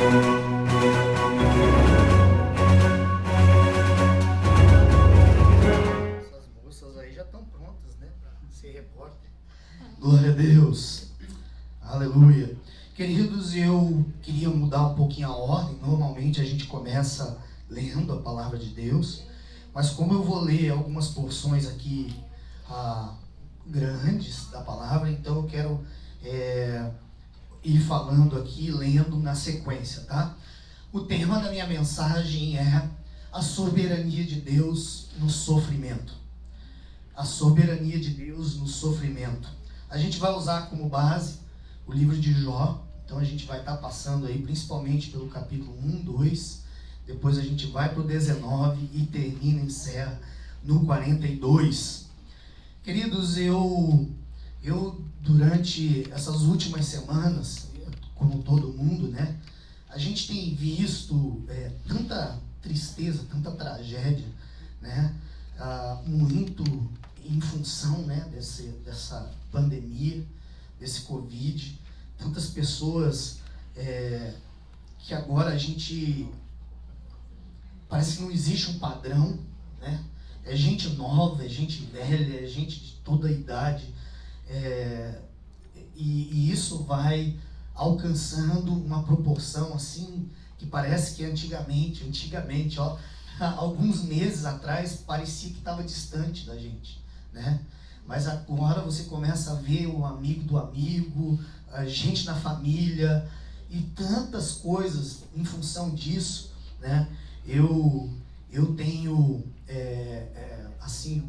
Essas moças aí já estão prontas, né, para ser repórter. Glória a Deus. Aleluia. Queridos, eu queria mudar um pouquinho a ordem. Normalmente a gente começa lendo a palavra de Deus, mas como eu vou ler algumas porções aqui grandes da palavra, então eu quero ir falando aqui, lendo na sequência, tá? O tema da minha mensagem é a soberania de Deus no sofrimento. A soberania de Deus no sofrimento. A gente vai usar como base o livro de Jó. Então a gente vai estar passando aí principalmente pelo capítulo 1, 2. Depois a gente vai para o 19 e termina, encerra no 42. Queridos, eu durante essas últimas semanas, como todo mundo, né? A gente tem visto tanta tristeza, tanta tragédia, né? Muito em função, né, dessa pandemia, desse Covid, tantas pessoas que agora a gente parece que não existe um padrão, né? É gente nova, é gente velha, é gente de toda a idade, e isso vai alcançando uma proporção assim que parece que antigamente, ó, alguns meses atrás parecia que estava distante da gente, né? Mas agora você começa a ver o amigo do amigo, a gente na família e tantas coisas em função disso, né? Eu tenho, assim,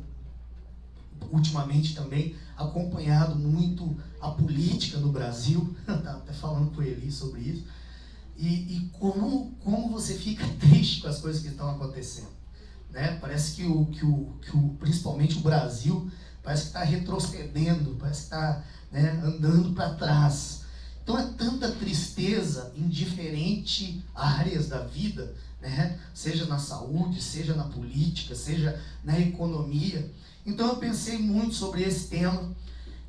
ultimamente também acompanhado muito a política no Brasil, estava até falando com ele sobre isso, e como você fica triste com as coisas que estão acontecendo, né? Parece que principalmente o Brasil parece que está retrocedendo, parece que está, né, andando para trás. Então é tanta tristeza em diferentes áreas da vida, né? Seja na saúde, seja na política, seja na economia. Então eu pensei muito sobre esse tema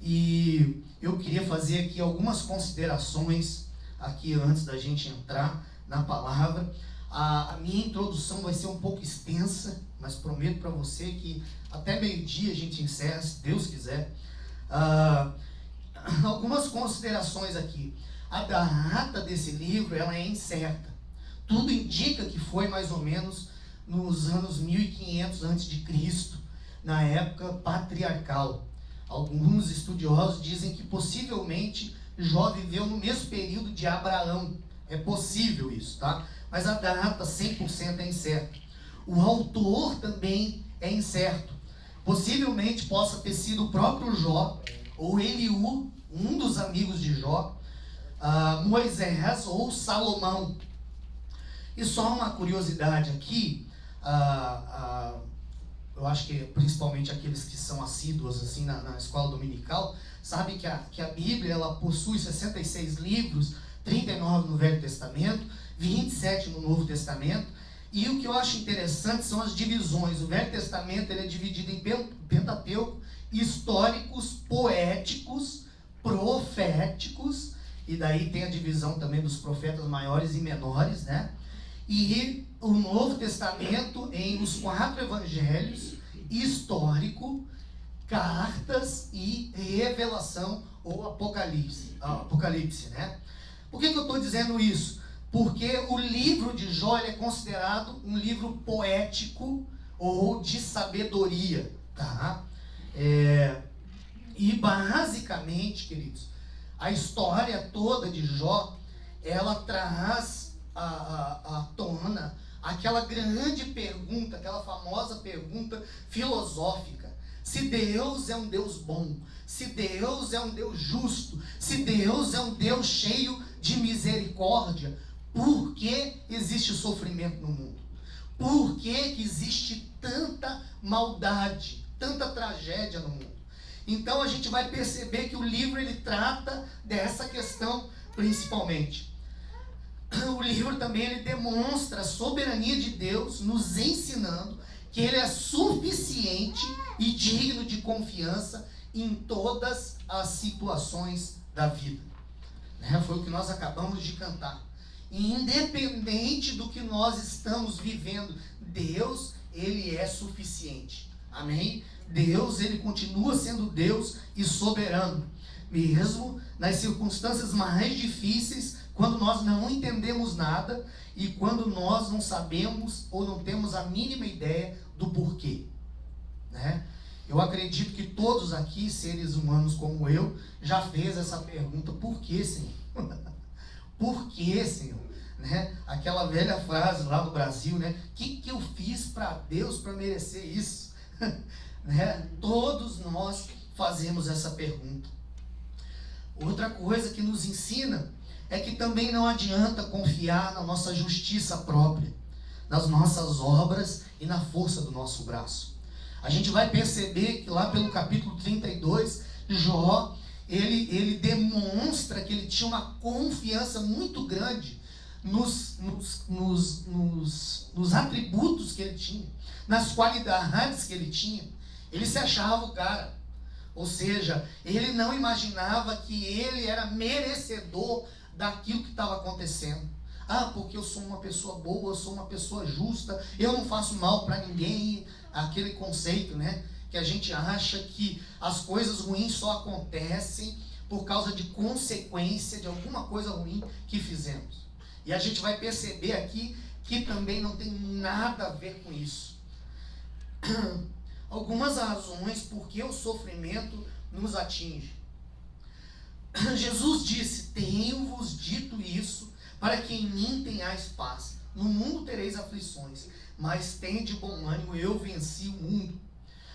e eu queria fazer aqui algumas considerações aqui antes da gente entrar na palavra. A minha introdução vai ser um pouco extensa, mas prometo para você que até meio-dia a gente encerra, se Deus quiser. Algumas considerações aqui. A data desse livro ela é incerta. Tudo indica que foi mais ou menos nos anos 1500 a.C., na época patriarcal. Alguns estudiosos dizem que possivelmente Jó viveu no mesmo período de Abraão. É possível isso, tá? Mas a data 100% é incerta. O autor também é incerto. Possivelmente possa ter sido o próprio Jó, ou Eliú, um dos amigos de Jó, Moisés ou Salomão. E só uma curiosidade aqui, eu acho que principalmente aqueles que são assíduos assim, na escola dominical, sabem que a Bíblia ela possui 66 livros, 39 no Velho Testamento, 27 no Novo Testamento, e o que eu acho interessante são as divisões. O Velho Testamento ele é dividido em Pentateuco, históricos, poéticos, proféticos, e daí tem a divisão também dos profetas maiores e menores, né? E o Novo Testamento em os 4 evangelhos, histórico, cartas e revelação ou apocalipse, né? Por que eu estou dizendo isso? Porque o livro de Jó é considerado um livro poético ou de sabedoria, tá? E basicamente, queridos, a história toda de Jó, ela traz à tona aquela grande pergunta, aquela famosa pergunta filosófica. Se Deus é um Deus bom, se Deus é um Deus justo, se Deus é um Deus cheio de misericórdia, por que existe sofrimento no mundo? Por que existe tanta maldade, tanta tragédia no mundo? Então a gente vai perceber que o livro ele trata dessa questão principalmente. O livro também ele demonstra a soberania de Deus, nos ensinando que Ele é suficiente e digno de confiança em todas as situações da vida. Foi o que nós acabamos de cantar. E independente do que nós estamos vivendo, Deus, Ele é suficiente. Amém? Deus, Ele continua sendo Deus e soberano. Mesmo nas circunstâncias mais difíceis, quando nós não entendemos nada e quando nós não sabemos ou não temos a mínima ideia do porquê, né? Eu acredito que todos aqui, seres humanos como eu, já fez essa pergunta: por que, Senhor? Por que, Senhor? Né? Aquela velha frase lá no Brasil, né? O que eu fiz para Deus para merecer isso? Né? Todos nós fazemos essa pergunta. Outra coisa que nos ensina é que também não adianta confiar na nossa justiça própria, nas nossas obras e na força do nosso braço. A gente vai perceber que lá pelo capítulo 32, Jó, ele demonstra que ele tinha uma confiança muito grande nos atributos que ele tinha, nas qualidades que ele tinha. Ele se achava o cara. Ou seja, ele não imaginava que ele era merecedor daquilo que estava acontecendo. Ah, porque eu sou uma pessoa boa, eu sou uma pessoa justa, eu não faço mal para ninguém. Aquele conceito, né? Que a gente acha que as coisas ruins só acontecem por causa de consequência de alguma coisa ruim que fizemos. E a gente vai perceber aqui que também não tem nada a ver com isso. Algumas razões por que o sofrimento nos atinge. Jesus disse: tenho-vos dito isso, para que em mim tenhais paz. No mundo tereis aflições, mas tende bom ânimo, eu venci o mundo.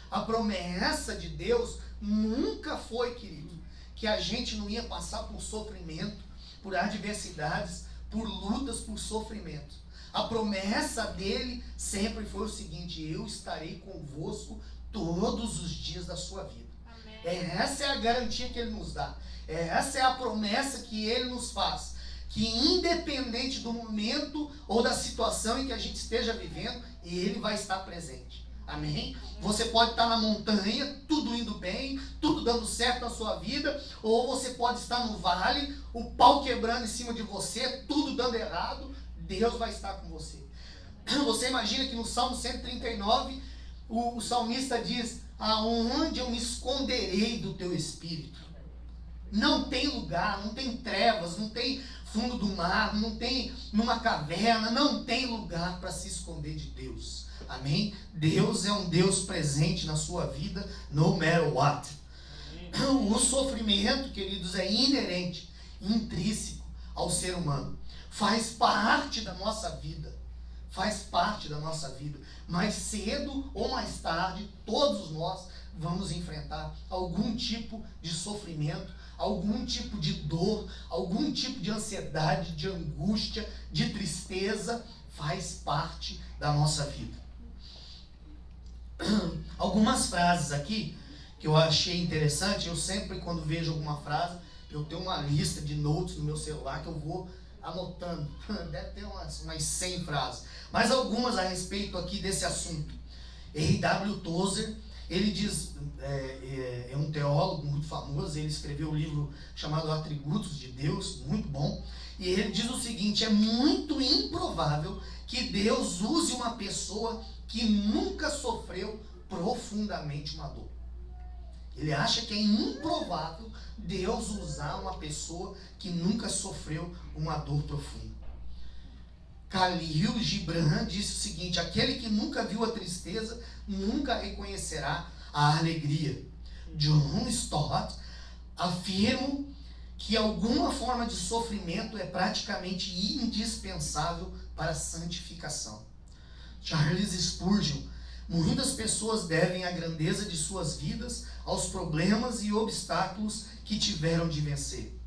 A promessa de Deus nunca foi, querido, que a gente não ia passar por sofrimento, por adversidades, por lutas, por sofrimento. A promessa dele sempre foi o seguinte: eu estarei convosco todos os dias da sua vida. Amém. Essa é a garantia que ele nos dá. Essa é a promessa que ele nos faz. Que independente do momento ou da situação em que a gente esteja vivendo, ele vai estar presente. Amém? Você pode estar na montanha, tudo indo bem, tudo dando certo na sua vida, ou você pode estar no vale, o pau quebrando em cima de você, tudo dando errado. Deus vai estar com você. Você imagina que no Salmo 139, o salmista diz: aonde eu me esconderei do teu Espírito? Não tem lugar, não tem trevas, não tem fundo do mar, não tem numa caverna, não tem lugar para se esconder de Deus. Amém? Deus é um Deus presente na sua vida, no matter what. O sofrimento, queridos, é inerente, intrínseco ao ser humano. Faz parte da nossa vida. Faz parte da nossa vida. Mais cedo ou mais tarde, todos nós vamos enfrentar algum tipo de sofrimento, algum tipo de dor, algum tipo de ansiedade, de angústia, de tristeza. Faz parte da nossa vida. Algumas frases aqui que eu achei interessante. Eu sempre, quando vejo alguma frase, eu tenho uma lista de notes no meu celular que eu vou anotando. Deve ter umas 100 frases. Mas algumas a respeito aqui desse assunto. R.W. Tozer, ele diz, é um teólogo muito famoso, ele escreveu um livro chamado Atributos de Deus, muito bom. E ele diz o seguinte: é muito improvável que Deus use uma pessoa que nunca sofreu profundamente uma dor. Ele acha que é improvável Deus usar uma pessoa que nunca sofreu uma dor profunda. Khalil Gibran disse o seguinte: aquele que nunca viu a tristeza nunca reconhecerá a alegria. John Stott afirma que alguma forma de sofrimento é praticamente indispensável para a santificação. Charles Spurgeon: muitas pessoas devem a grandeza de suas vidas aos problemas e obstáculos que tiveram de vencer.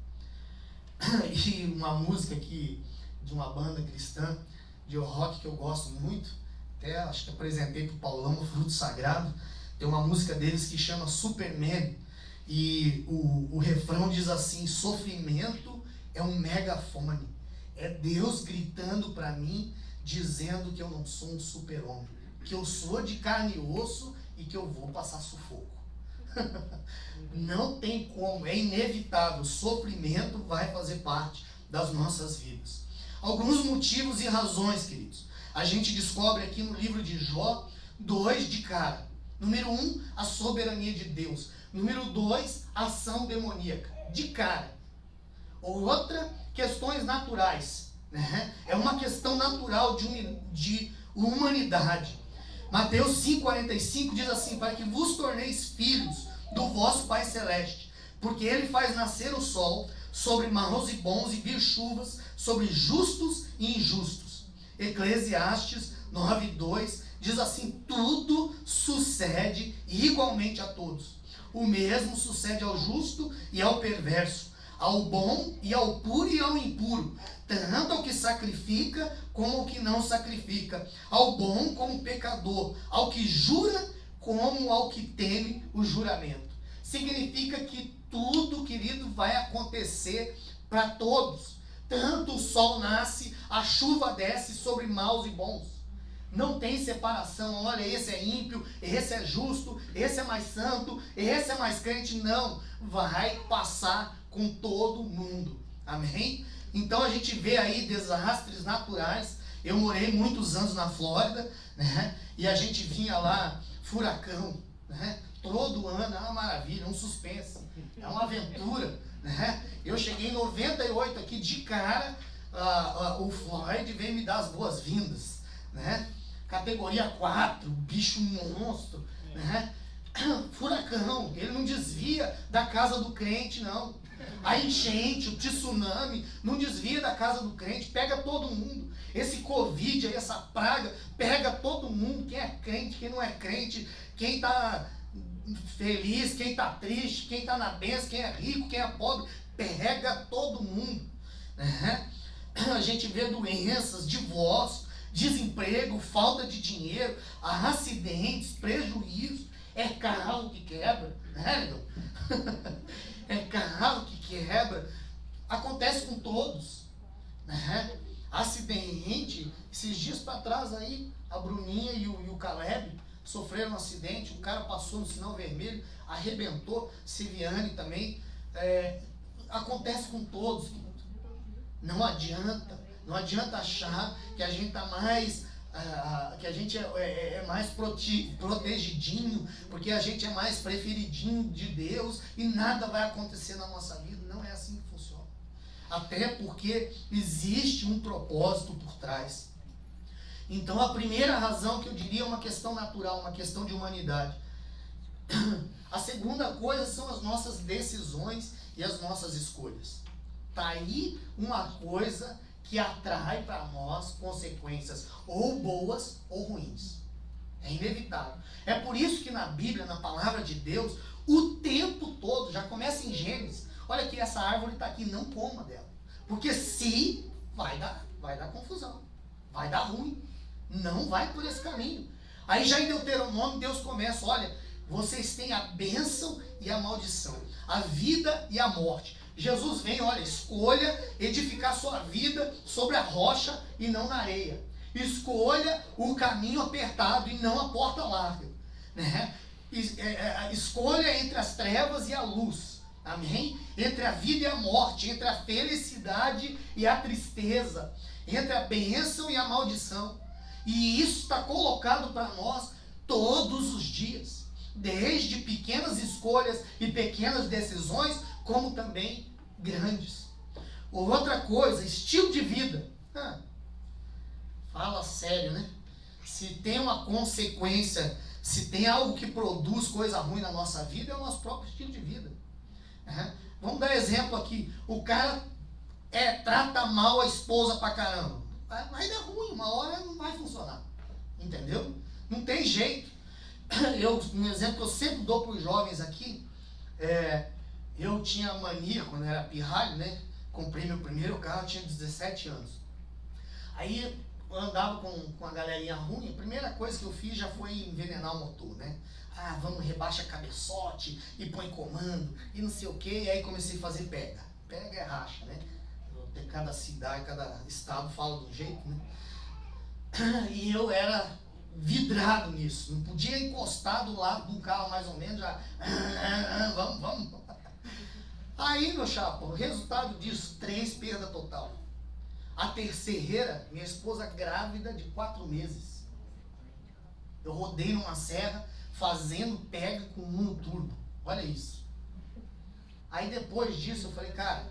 E uma música aqui de uma banda cristã de rock que eu gosto muito, até acho que apresentei para o Paulão, o Fruto Sagrado. Tem uma música deles que chama Superman, e o refrão diz assim: sofrimento é um megafone, é Deus gritando para mim, dizendo que eu não sou um super-homem, que eu sou de carne e osso e que eu vou passar sufoco. Não tem como, é inevitável, o sofrimento vai fazer parte das nossas vidas. Alguns motivos e razões, queridos. A gente descobre aqui no livro de Jó 2 de cara. Número 1, a soberania de Deus. Número 2, a ação demoníaca. De cara. Outra, questões naturais. Né? É uma questão natural de humanidade. Mateus 5,45 diz assim: para que vos torneis filhos do vosso Pai Celeste, porque Ele faz nascer o sol sobre maus e bons e vir chuvas sobre justos e injustos. Eclesiastes 9,2 diz assim: tudo sucede igualmente a todos. O mesmo sucede ao justo e ao perverso, ao bom e ao puro e ao impuro, tanto ao que sacrifica como ao que não sacrifica, ao bom como ao pecador, ao que jura como ao que teme o juramento. Significa que tudo, querido, vai acontecer para todos. Tanto o sol nasce, a chuva desce sobre maus e bons. Não tem separação. Olha, esse é ímpio, esse é justo, esse é mais santo, esse é mais crente. Não, vai passar com todo mundo. Amém? Então a gente vê aí desastres naturais. Eu morei muitos anos na Flórida, né? E a gente vinha lá, furacão, né? Todo ano, é uma maravilha, um suspense, é uma aventura, né? Eu cheguei em 98 aqui de cara, o Floyd veio me dar as boas-vindas, né? Categoria 4, bicho monstro, né? Furacão, ele não desvia da casa do crente, não. A enchente, o tsunami, não desvia da casa do crente, pega todo mundo. Esse Covid aí, essa praga, pega todo mundo, quem é crente, quem não é crente, quem está feliz, quem está triste, quem está na bênção, quem é rico, quem é pobre, pega todo mundo. Né? A gente vê doenças, divórcio, desemprego, falta de dinheiro, acidentes, prejuízos, é carro que quebra, né, é carro que quebra, acontece com todos, né? Acidente, esses dias para trás aí, a Bruninha e o Caleb sofreram um acidente, o cara passou no sinal vermelho, arrebentou, Civiane também, acontece com todos. Não adianta achar que a gente está mais, que a gente é mais protegidinho, porque a gente é mais preferidinho de Deus e nada vai acontecer na nossa vida. Não é assim que funciona. Até porque existe um propósito por trás. Então a primeira razão que eu diria é uma questão natural, uma questão de humanidade. A segunda coisa são as nossas decisões e as nossas escolhas. Está aí uma coisa que atrai para nós consequências ou boas ou ruins. É inevitável. É por isso que na Bíblia, na palavra de Deus, o tempo todo, já começa em Gênesis, olha aqui, essa árvore está aqui, não coma dela. Porque se vai dar confusão, vai dar ruim, não vai por esse caminho. Aí já em Deuteronômio, Deus começa, olha, vocês têm a bênção e a maldição, a vida e a morte. Jesus vem, olha, escolha edificar sua vida sobre a rocha e não na areia. Escolha o caminho apertado e não a porta larga. Né? Escolha entre as trevas e a luz. Amém? Entre a vida e a morte, entre a felicidade e a tristeza, entre a bênção e a maldição. E isso está colocado para nós todos os dias. Desde pequenas escolhas e pequenas decisões, como também grandes. Outra coisa, estilo de vida. Fala sério, né? Se tem uma consequência, se tem algo que produz coisa ruim na nossa vida, é o nosso próprio estilo de vida. Vamos dar exemplo aqui. O cara trata mal a esposa pra caramba. Vai dar ruim, uma hora não vai funcionar. Entendeu? Não tem jeito. Um exemplo que eu sempre dou para os jovens aqui, eu tinha mania, quando eu era pirralho, né? Comprei meu primeiro carro, eu tinha 17 anos. Aí eu andava com a galerinha ruim, a primeira coisa que eu fiz já foi envenenar o motor, né? Vamos, rebaixa cabeçote e põe comando e não sei o que. E aí comecei a fazer pega. Pega é racha, né? Cada cidade, cada estado fala de um jeito, né? E eu era vidrado nisso. Não podia encostar do lado de um carro mais ou menos, já... Vamos. Aí, meu chapa, o resultado disso, 3 perda total. A terceira, minha esposa grávida de 4 meses. Eu rodei numa serra fazendo pega com Uno Turbo. Olha isso. Aí depois disso eu falei, cara,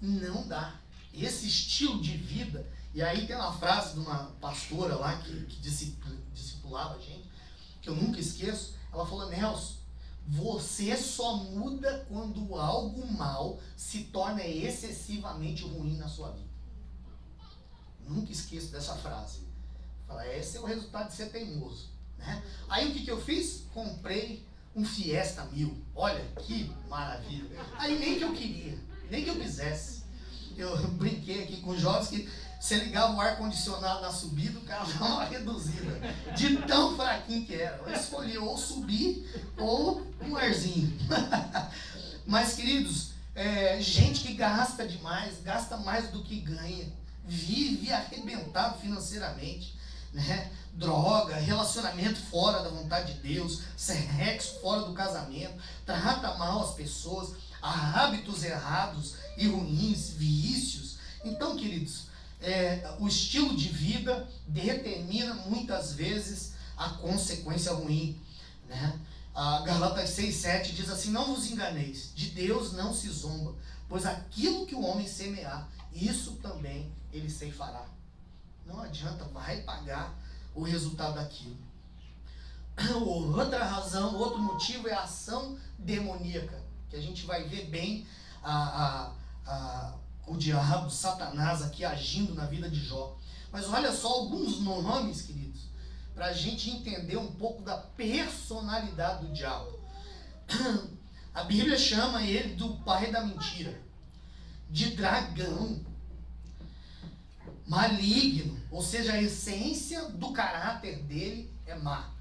não dá. Esse estilo de vida. E aí tem uma frase de uma pastora lá que discipulava a gente, que eu nunca esqueço. Ela falou, Nelson, você só muda quando algo mal se torna excessivamente ruim na sua vida. Nunca esqueço dessa frase. Fala, esse é o resultado de ser teimoso, né? Aí o que eu fiz? Comprei um Fiesta 1000. Olha que maravilha. Aí nem que eu queria, nem que eu quisesse. Eu brinquei aqui com os jovens que você ligava o ar-condicionado na subida, o carro dava uma reduzida. De tão fraquinho que era. Eu escolhi ou subir ou um arzinho. Mas, queridos, gente que gasta demais, gasta mais do que ganha, vive arrebentado financeiramente, né? Droga, relacionamento fora da vontade de Deus, sexo fora do casamento, trata mal as pessoas, hábitos errados e ruins, vícios. Então, queridos, o estilo de vida determina muitas vezes a consequência ruim, né? Galatas 6,7 diz assim, não vos enganeis, de Deus não se zomba, pois aquilo que o homem semear, isso também ele ceifará. Não adianta, vai pagar o resultado daquilo. Outra razão, outro motivo é a ação demoníaca, que a gente vai ver bem o diabo, Satanás aqui agindo na vida de Jó. Mas olha só alguns nomes, queridos, para a gente entender um pouco da personalidade do diabo. A Bíblia chama ele do pai da mentira, de dragão, maligno, ou seja, a essência do caráter dele é má.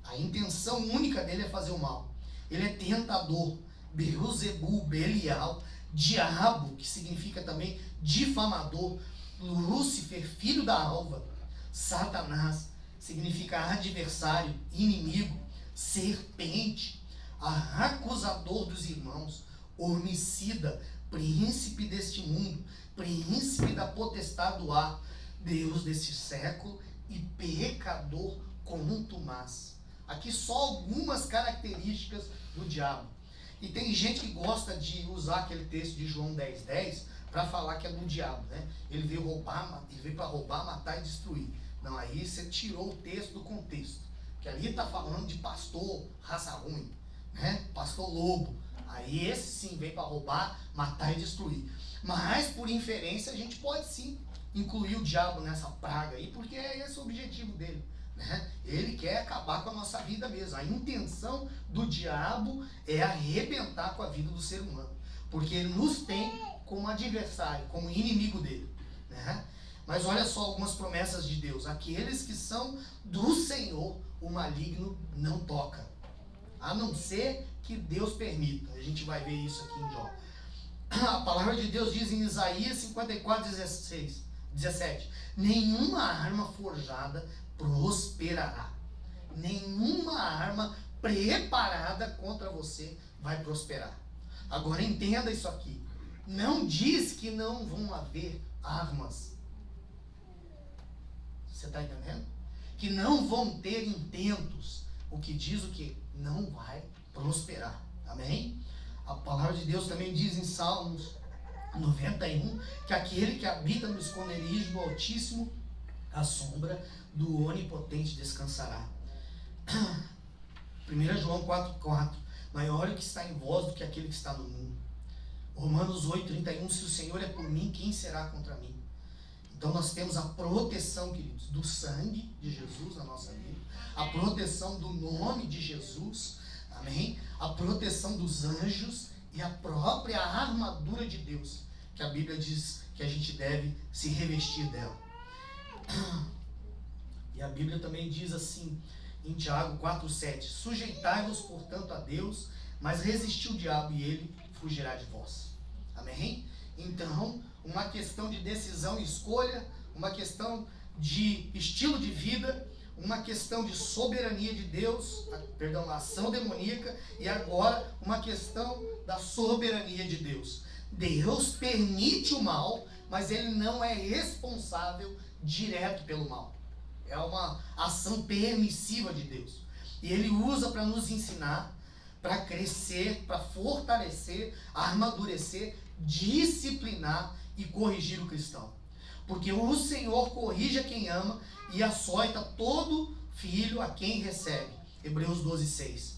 A intenção única dele é fazer o mal. Ele é tentador, Beelzebul, Belial, diabo, que significa também difamador, Lúcifer, filho da alva, Satanás, significa adversário, inimigo, serpente, acusador dos irmãos, homicida, príncipe deste mundo, príncipe da potestade do ar, Deus desse século e pecador contumaz. Aqui só algumas características do diabo. E tem gente que gosta de usar aquele texto de João 10:10 para falar que é do diabo, né? Ele veio para roubar, matar e destruir. Não, aí você tirou o texto do contexto. Que ali está falando de pastor, raça ruim, né? Pastor lobo. Aí esse sim veio para roubar, matar e destruir. Mas por inferência a gente pode sim incluir o diabo nessa praga aí, porque é esse o objetivo dele, né? Ele quer acabar com a nossa vida mesmo. A intenção do diabo é arrebentar com a vida do ser humano, porque ele nos tem como adversário, como inimigo dele, né? Mas olha só algumas promessas de Deus. Aqueles que são do Senhor, o maligno não toca, a não ser que Deus permita. A gente vai ver isso aqui em Jó. A palavra de Deus diz em Isaías 54:17: nenhuma arma forjada prosperará. Nenhuma arma preparada contra você vai prosperar. Agora entenda isso aqui. Não diz que não vão haver armas. Você está entendendo? Que não vão ter intentos. O que diz o que? Não vai prosperar. Amém? A palavra de Deus também diz em Salmos 91 que aquele que habita no esconderijo do Altíssimo, a sombra do Onipotente descansará. 1 João 4:4 maior é o que está em vós do que aquele que está no mundo. Romanos 8:31 se o Senhor é por mim, quem será contra mim? Então nós temos a proteção, queridos, do sangue de Jesus na nossa vida, a proteção do nome de Jesus, amém? A proteção dos anjos e a própria armadura de Deus, que a Bíblia diz que a gente deve se revestir dela. E a Bíblia também diz assim, em Tiago 4:7, sujeitai-vos, portanto, a Deus, mas resisti o diabo e ele fugirá de vós. Amém? Então, uma questão de decisão e escolha, uma questão de estilo de vida, uma questão de soberania de Deus, a ação demoníaca, e agora uma questão da soberania de Deus. Deus permite o mal, mas ele não é responsável direto pelo mal. É uma ação permissiva de Deus. E ele usa para nos ensinar, para crescer, para fortalecer, amadurecer, disciplinar e corrigir o cristão. Porque o Senhor corrige a quem ama e açoita todo filho a quem recebe. Hebreus 12:6.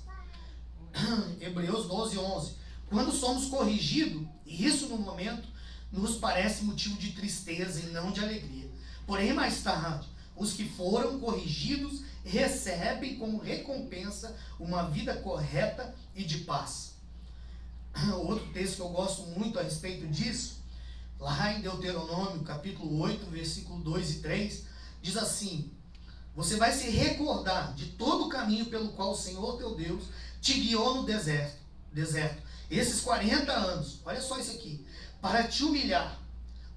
Hebreus 12:11. Quando somos corrigidos, e isso no momento nos parece motivo de tristeza e não de alegria. Porém, mais tarde, os que foram corrigidos recebem como recompensa uma vida correta e de paz. Outro texto que eu gosto muito a respeito disso, lá em Deuteronômio, capítulo 8, versículo 2 e 3, diz assim: você vai se recordar de todo o caminho pelo qual o Senhor teu Deus te guiou no deserto, esses 40 anos, olha só isso aqui, para te humilhar,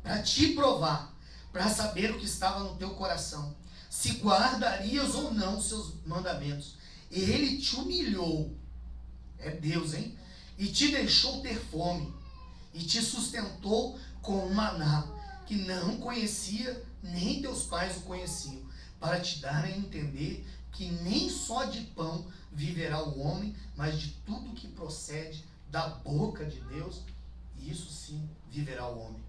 para te provar, para saber o que estava no teu coração, se guardarias ou não os seus mandamentos. Ele te humilhou, é Deus, hein? E te deixou ter fome, e te sustentou com o maná, que não conhecia, nem teus pais o conheciam, para te dar a entender que nem só de pão viverá o homem, mas de tudo que procede da boca de Deus, e isso sim viverá o homem.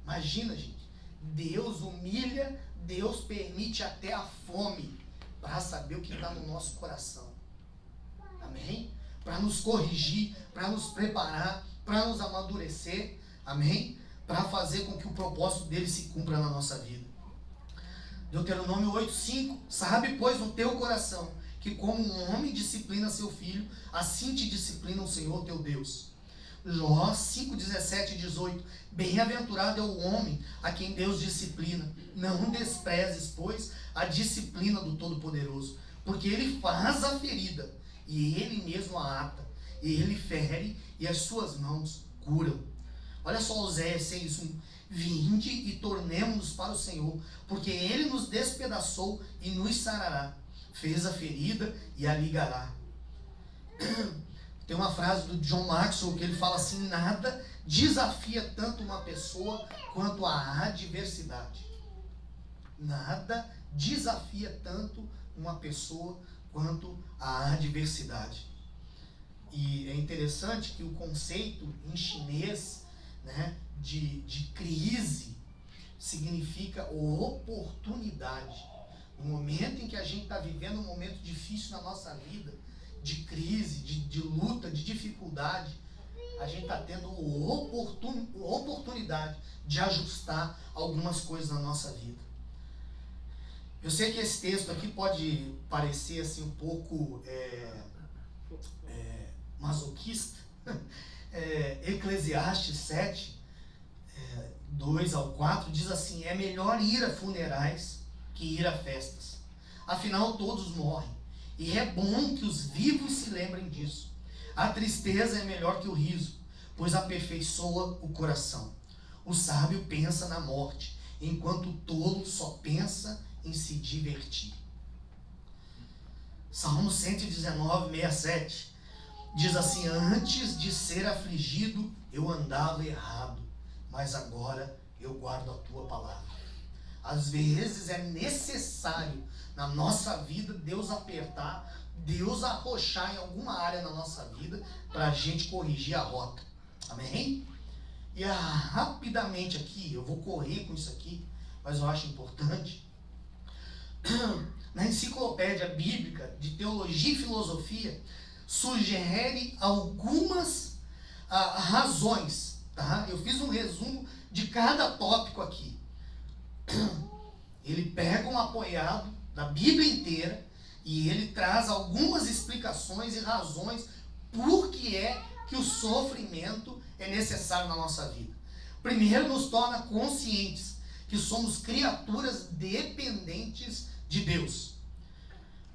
Imagina, gente, Deus humilha, Deus permite até a fome para saber o que está no nosso coração. Amém? Para nos corrigir, para nos preparar, para nos amadurecer. Amém? Para fazer com que o propósito dele se cumpra na nossa vida. Deuteronômio 8:5. Sabe, pois, no teu coração, que como um homem disciplina seu filho, assim te disciplina o Senhor teu Deus. Jó 5:17 e 18. Bem-aventurado é o homem a quem Deus disciplina. Não desprezes, pois, a disciplina do Todo-Poderoso, porque ele faz a ferida, e ele mesmo a ata, e ele fere, e as suas mãos curam. Olha só Oséias 6:1. Vinde e tornemo-nos para o Senhor, porque ele nos despedaçou e nos sarará. Fez a ferida e a ligará. Tem uma frase do John Maxwell que ele fala assim: nada desafia tanto uma pessoa quanto a adversidade. Nada desafia tanto uma pessoa quanto a adversidade. E é interessante que o conceito em chinês, né, de crise significa oportunidade. No momento em que a gente está vivendo um momento difícil na nossa vida, de crise, de luta, de dificuldade, a gente está tendo oportunidade de ajustar algumas coisas na nossa vida. Eu sei que esse texto aqui pode parecer assim um pouco masoquista. Eclesiastes 7, 2 ao 4 diz assim: é melhor ir a funerais que ir a festas, afinal todos morrem, e é bom que os vivos se lembrem disso. A tristeza é melhor que o riso, pois aperfeiçoa o coração. O sábio pensa na morte, enquanto o tolo só pensa em se divertir. Salmo 119:67 diz assim: antes de ser afligido eu andava errado, mas agora eu guardo a tua palavra. Às vezes é necessário na nossa vida Deus apertar, Deus arrochar em alguma área na nossa vida para a gente corrigir a rota. Amém? E rapidamente aqui, eu vou correr com isso aqui, mas eu acho importante. Na enciclopédia bíblica de teologia e filosofia sugere algumas razões, tá? Eu fiz um resumo de cada tópico aqui. Ele pega um apoiado da Bíblia inteira e ele traz algumas explicações e razões por que é que o sofrimento é necessário na nossa vida. Primeiro, nos torna conscientes que somos criaturas dependentes de Deus.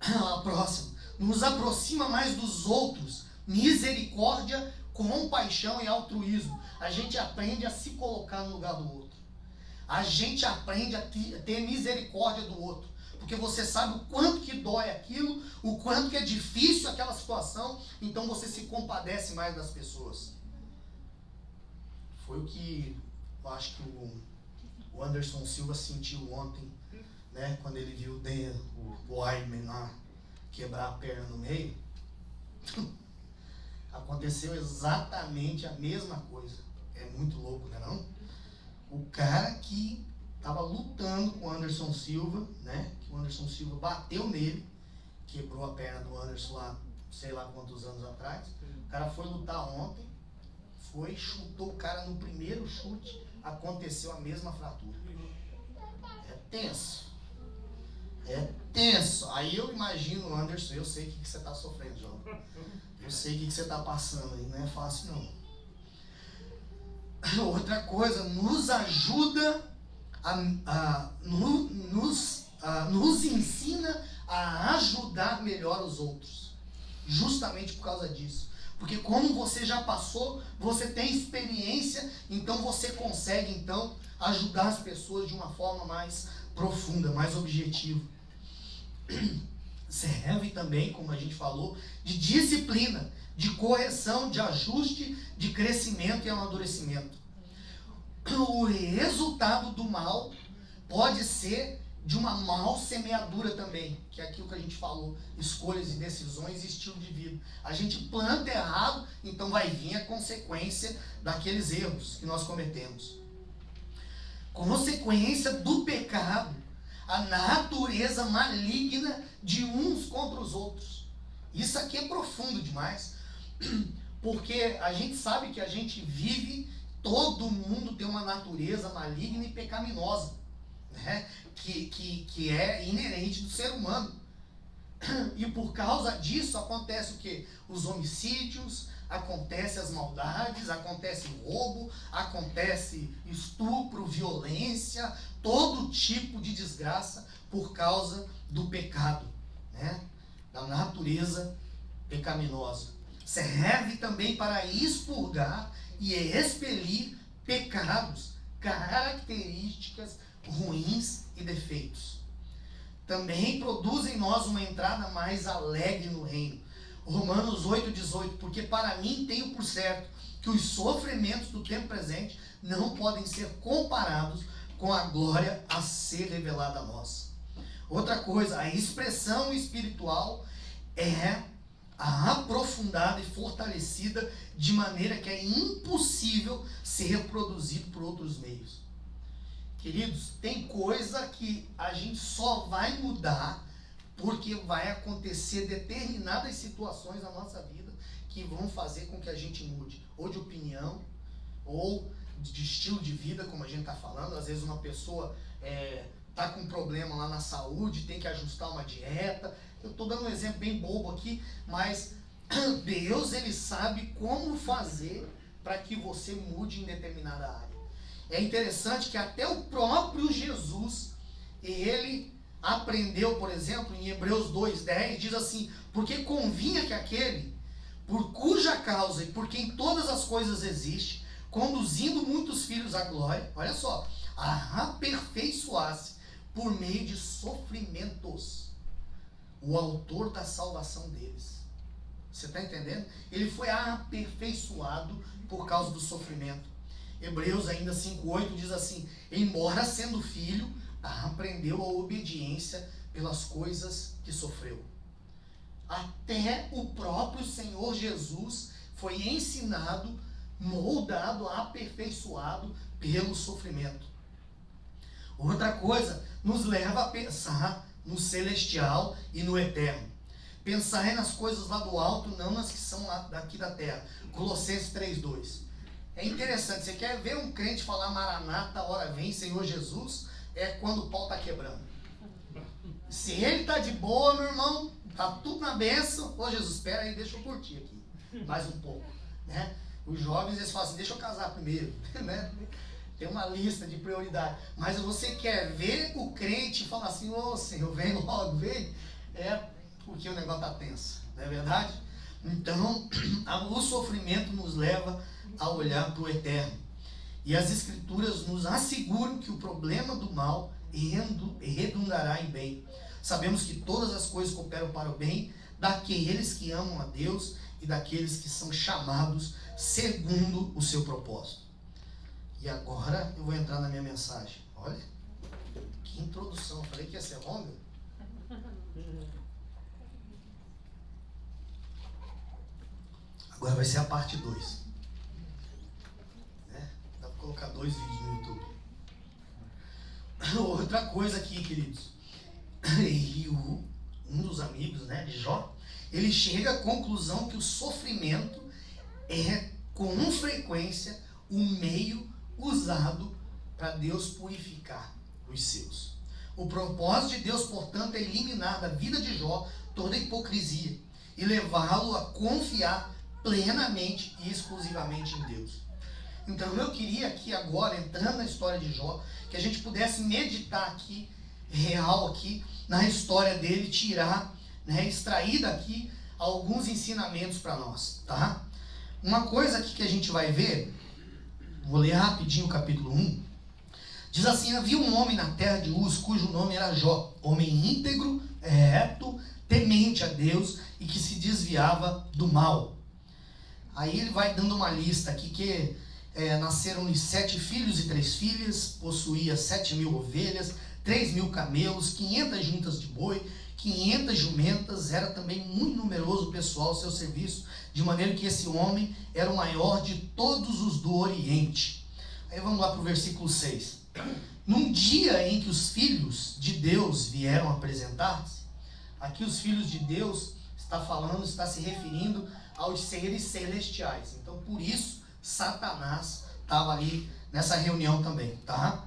A próxima, nos aproxima mais dos outros, misericórdia, compaixão e altruísmo. A gente aprende a se colocar no lugar do outro. A gente aprende a ter misericórdia do outro, porque você sabe o quanto que dói aquilo, o quanto que é difícil aquela situação, então você se compadece mais das pessoas. Foi o que eu acho que o Anderson Silva sentiu ontem, né, quando ele viu o Weidman lá quebrar a perna no meio. Aconteceu exatamente a mesma coisa. É muito louco, né não? O cara que estava lutando com o Anderson Silva, né? Que o Anderson Silva bateu nele, quebrou a perna do Anderson lá, sei lá quantos anos atrás. O cara foi lutar ontem, chutou o cara no primeiro chute, aconteceu a mesma fratura. É tenso. É tenso. Aí eu imagino, Anderson, eu sei o que você está sofrendo, João. Eu sei o que você está passando aí, não é fácil não. Outra coisa, nos ajuda, nos ensina a ajudar melhor os outros. Justamente por causa disso. Porque como você já passou, você tem experiência, então você consegue então ajudar as pessoas de uma forma mais profunda, mais objetiva. Serve também, como a gente falou, de disciplina, de correção, de ajuste, de crescimento e amadurecimento. O resultado do mal pode ser de uma mal semeadura também, que é aquilo que a gente falou, escolhas e decisões e estilo de vida. A gente planta errado, então vai vir a consequência daqueles erros que nós cometemos. Consequência do pecado, a natureza maligna de uns contra os outros. Isso aqui é profundo demais, porque a gente sabe que a gente vive, todo mundo tem uma natureza maligna e pecaminosa, né? Que é inerente do ser humano. E por causa disso acontece o quê? Os homicídios, acontece as maldades, acontece roubo, acontece estupro, violência, todo tipo de desgraça por causa do pecado, né? Da natureza pecaminosa. Serve também para expurgar e expelir pecados, características ruins e defeitos. Também produz em nós uma entrada mais alegre no reino. Romanos 8,18, porque para mim tenho por certo que os sofrimentos do tempo presente não podem ser comparados com a glória a ser revelada a nós. Outra coisa, a expressão espiritual é aprofundada e fortalecida de maneira que é impossível ser reproduzido por outros meios. Queridos, tem coisa que a gente só vai mudar porque vai acontecer determinadas situações na nossa vida que vão fazer com que a gente mude, ou de opinião, ou de estilo de vida, como a gente está falando. Às vezes uma pessoa está com um problema lá na saúde, tem que ajustar uma dieta. Eu estou dando um exemplo bem bobo aqui, mas Deus, Ele sabe como fazer para que você mude em determinada área. É interessante que até o próprio Jesus, ele aprendeu, por exemplo, em Hebreus 2,10, diz assim: porque convinha que aquele, por cuja causa e por quem todas as coisas existem, conduzindo muitos filhos à glória, olha só, a aperfeiçoasse por meio de sofrimentos, o autor da salvação deles. Você está entendendo? Ele foi aperfeiçoado por causa do sofrimento. Hebreus ainda 5,8 diz assim: embora sendo filho, aprendeu a obediência pelas coisas que sofreu. Até o próprio Senhor Jesus foi ensinado, moldado, aperfeiçoado pelo sofrimento. Outra coisa, nos leva a pensar no celestial e no eterno. Pensar nas coisas lá do alto, não nas que são lá daqui da terra. Colossenses 3,2. É interessante, você quer ver um crente falar Maranata, hora vem, Senhor Jesus, é quando o pau está quebrando. Se ele está de boa, meu irmão, está tudo na bênção. Ô Jesus, espera aí, deixa eu curtir aqui mais um pouco, né? Os jovens, eles falam assim: deixa eu casar primeiro, né? Tem uma lista de prioridade. Mas você quer ver o crente falar assim: ô Senhor, vem logo, vem. É porque o negócio está tenso, não é verdade? Então, o sofrimento nos leva a olhar para o eterno. E as escrituras nos asseguram que o problema do mal redundará em bem. Sabemos que todas as coisas cooperam para o bem daqueles que amam a Deus e daqueles que são chamados segundo o seu propósito. E agora eu vou entrar na minha mensagem. Olha, que introdução. Falei que ia ser longa. Agora vai ser a parte 2. Né? Dá para colocar 2 vídeos no YouTube. Outra coisa aqui, queridos. Um dos amigos, né, de Jó, ele chega à conclusão que o sofrimento é, com frequência, o meio usado para Deus purificar os seus. O propósito de Deus, portanto, é eliminar da vida de Jó toda a hipocrisia e levá-lo a confiar plenamente e exclusivamente em Deus. Então eu queria aqui agora, entrando na história de Jó, que a gente pudesse meditar aqui, real aqui, na história dele, tirar, né, extrair daqui alguns ensinamentos para nós, tá? Uma coisa aqui que a gente vai ver, vou ler rapidinho o capítulo 1, diz assim: havia um homem na terra de Uz, cujo nome era Jó, homem íntegro, reto, temente a Deus e que se desviava do mal. Aí ele vai dando uma lista aqui que nasceram-lhe 7 filhos e 3 filhas, possuía 7.000 ovelhas, 3.000 camelos, 500 juntas de boi, 500 jumentas, era também muito numeroso o pessoal ao seu serviço, de maneira que esse homem era o maior de todos os do Oriente. Aí vamos lá para o versículo 6. Num dia em que os filhos de Deus vieram apresentar-se, aqui os filhos de Deus está se referindo aos seres celestiais. Então por isso Satanás estava ali nessa reunião também, tá?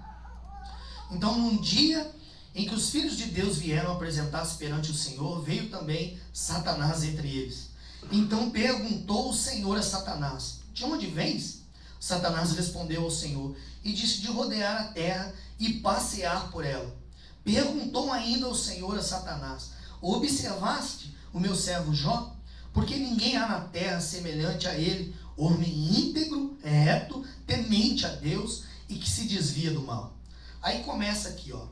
Então num dia em que os filhos de Deus vieram apresentar-se perante o Senhor, veio também Satanás entre eles. Então perguntou o Senhor a Satanás: de onde vens? Satanás respondeu ao Senhor e disse: de rodear a terra e passear por ela. Perguntou ainda o Senhor a Satanás: observaste o meu servo Jó? Porque ninguém há na terra semelhante a ele, homem íntegro, reto, temente a Deus e que se desvia do mal. Aí começa aqui, ó.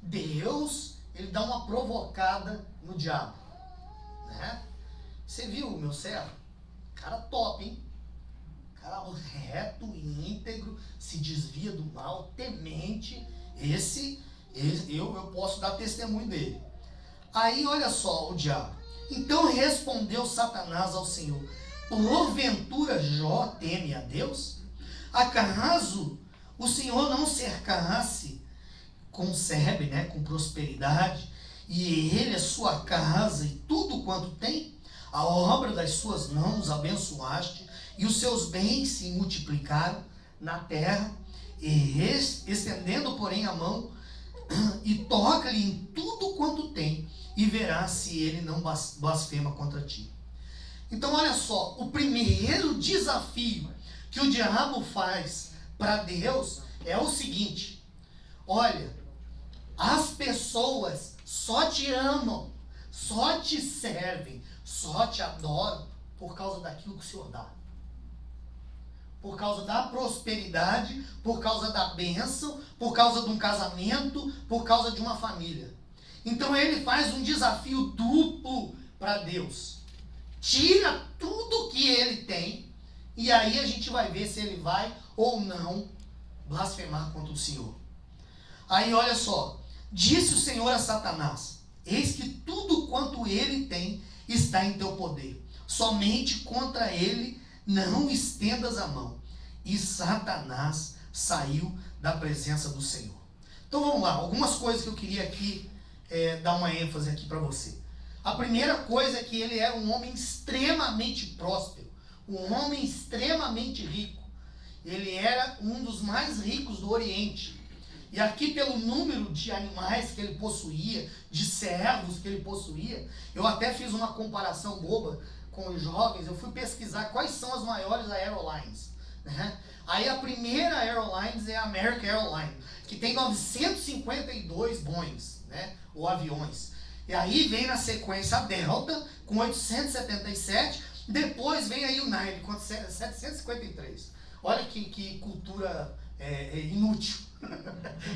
Deus, ele dá uma provocada no diabo, né? Você viu o meu servo? Cara top, hein? Cara reto, íntegro, se desvia do mal, temente. Esse eu posso dar testemunho dele. Aí olha só o diabo. Então respondeu Satanás ao Senhor: porventura Jó teme a Deus? Acaso o Senhor não cercasse concebe, né, com prosperidade, e ele, a sua casa e tudo quanto tem? A obra das suas mãos abençoaste, e os seus bens se multiplicaram na terra, e estendendo, porém, a mão, e toca-lhe em tudo quanto tem, e verás se ele não blasfema contra ti. Então olha só, o primeiro desafio que o diabo faz para Deus é o seguinte: olha, as pessoas só te amam, só te servem, só te adoram por causa daquilo que o Senhor dá. Por causa da prosperidade, por causa da bênção, por causa de um casamento, por causa de uma família. Então ele faz um desafio duplo para Deus. Tira tudo que ele tem, e aí a gente vai ver se ele vai ou não blasfemar contra o Senhor. Aí olha só, disse o Senhor a Satanás: eis que tudo quanto ele tem está em teu poder, somente contra ele não estendas a mão. E Satanás saiu da presença do Senhor. Então vamos lá, algumas coisas que eu queria aqui dar uma ênfase aqui para você. A primeira coisa é que ele era um homem extremamente próspero, um homem extremamente rico. Ele era um dos mais ricos do Oriente. E aqui, pelo número de animais que ele possuía, de servos que ele possuía, eu até fiz uma comparação boba com os jovens. Eu fui pesquisar quais são as maiores airlines, né? Aí a primeira airlines é a American Airlines, que tem 952 Boeings, né? Ou aviões. E aí vem na sequência a Delta, com 877, depois vem a United, com 753. Olha que cultura inútil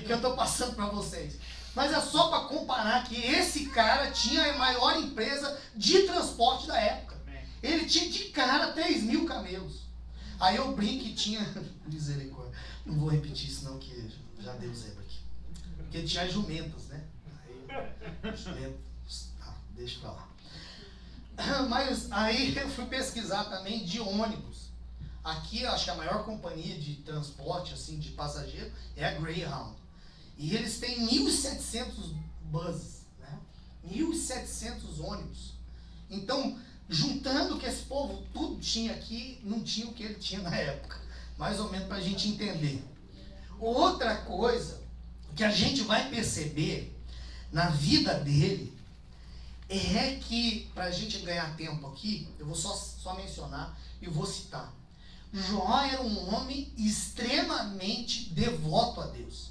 que eu estou passando para vocês. Mas é só para comparar que esse cara tinha a maior empresa de transporte da época. Ele tinha de cara 3.000 camelos. Aí eu brinco que tinha... Misericórdia. Não vou repetir isso não, que já deu zebra aqui. Porque tinha jumentas, né? Aí, jumentas, tá, deixa pra lá. Mas aí eu fui pesquisar também de ônibus. Aqui eu acho que a maior companhia de transporte assim, de passageiro é a Greyhound. E eles têm 1.700 buses, né? 1.700 ônibus. Então, juntando o que esse povo tudo tinha aqui, não tinha o que ele tinha na época. Mais ou menos para a gente entender. Outra coisa que a gente vai perceber na vida dele é que, para a gente ganhar tempo aqui, eu vou só mencionar e vou citar. Jó era um homem extremamente devoto a Deus.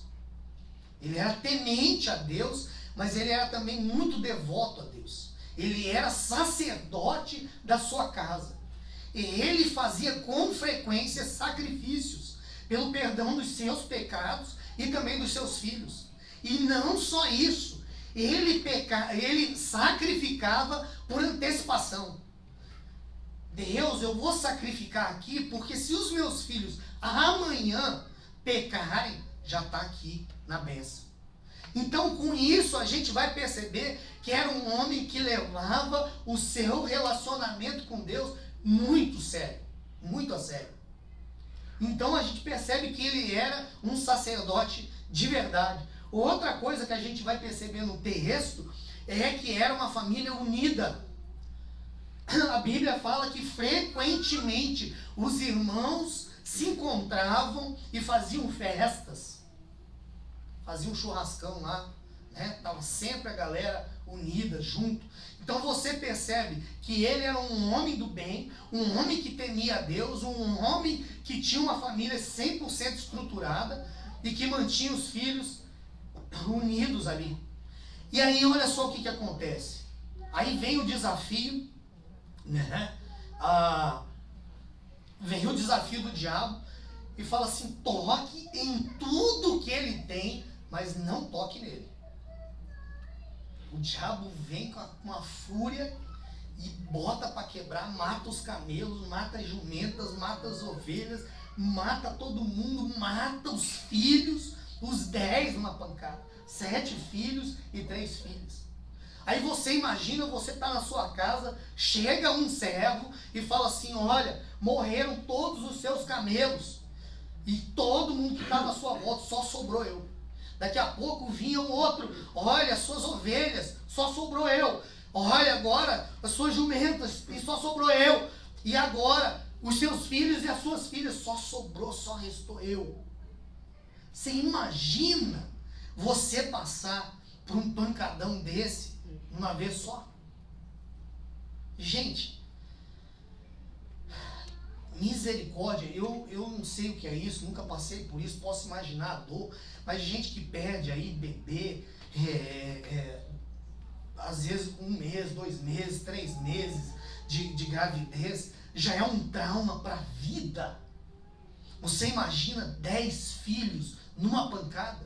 Ele era temente a Deus, mas ele era também muito devoto a Deus. Ele era sacerdote da sua casa. E ele fazia com frequência sacrifícios pelo perdão dos seus pecados e também dos seus filhos. E não só isso, ele sacrificava por antecipação. Deus, eu vou sacrificar aqui, porque se os meus filhos amanhã pecarem, já está aqui na bênção. Então, com isso, a gente vai perceber que era um homem que levava o seu relacionamento com Deus muito sério, muito a sério. Então, a gente percebe que ele era um sacerdote de verdade. Outra coisa que a gente vai perceber no texto é que era uma família unida. A Bíblia fala que frequentemente os irmãos se encontravam e faziam festas. Faziam um churrascão lá, né? Tava sempre a galera unida, junto. Então você percebe que ele era um homem do bem, um homem que temia a Deus, um homem que tinha uma família 100% estruturada e que mantinha os filhos unidos ali. E aí olha só o que acontece. Aí vem o desafio, né? Vem o desafio do diabo e fala assim: toque em tudo que ele tem, mas não toque nele. O diabo vem com uma fúria e bota para quebrar, mata os camelos, mata as jumentas, mata as ovelhas, mata todo mundo, mata os filhos, os 10 numa pancada, 7 filhos e 3 filhas. Aí você imagina, você está na sua casa, chega um servo e fala assim: olha, morreram todos os seus camelos e todo mundo que estava à sua volta, só sobrou eu. Daqui a pouco vinha um outro: olha, as suas ovelhas, só sobrou eu. Olha agora as suas jumentas, e só sobrou eu. E agora os seus filhos e as suas filhas, só sobrou, só restou eu. Você imagina você passar por um pancadão desse uma vez só? Gente, misericórdia, eu não sei o que é isso, nunca passei por isso, posso imaginar a dor, mas gente que perde aí bebê, às vezes 1 mês, 2 meses, 3 meses de gravidez, já é um trauma para a vida. Você imagina 10 filhos numa pancada?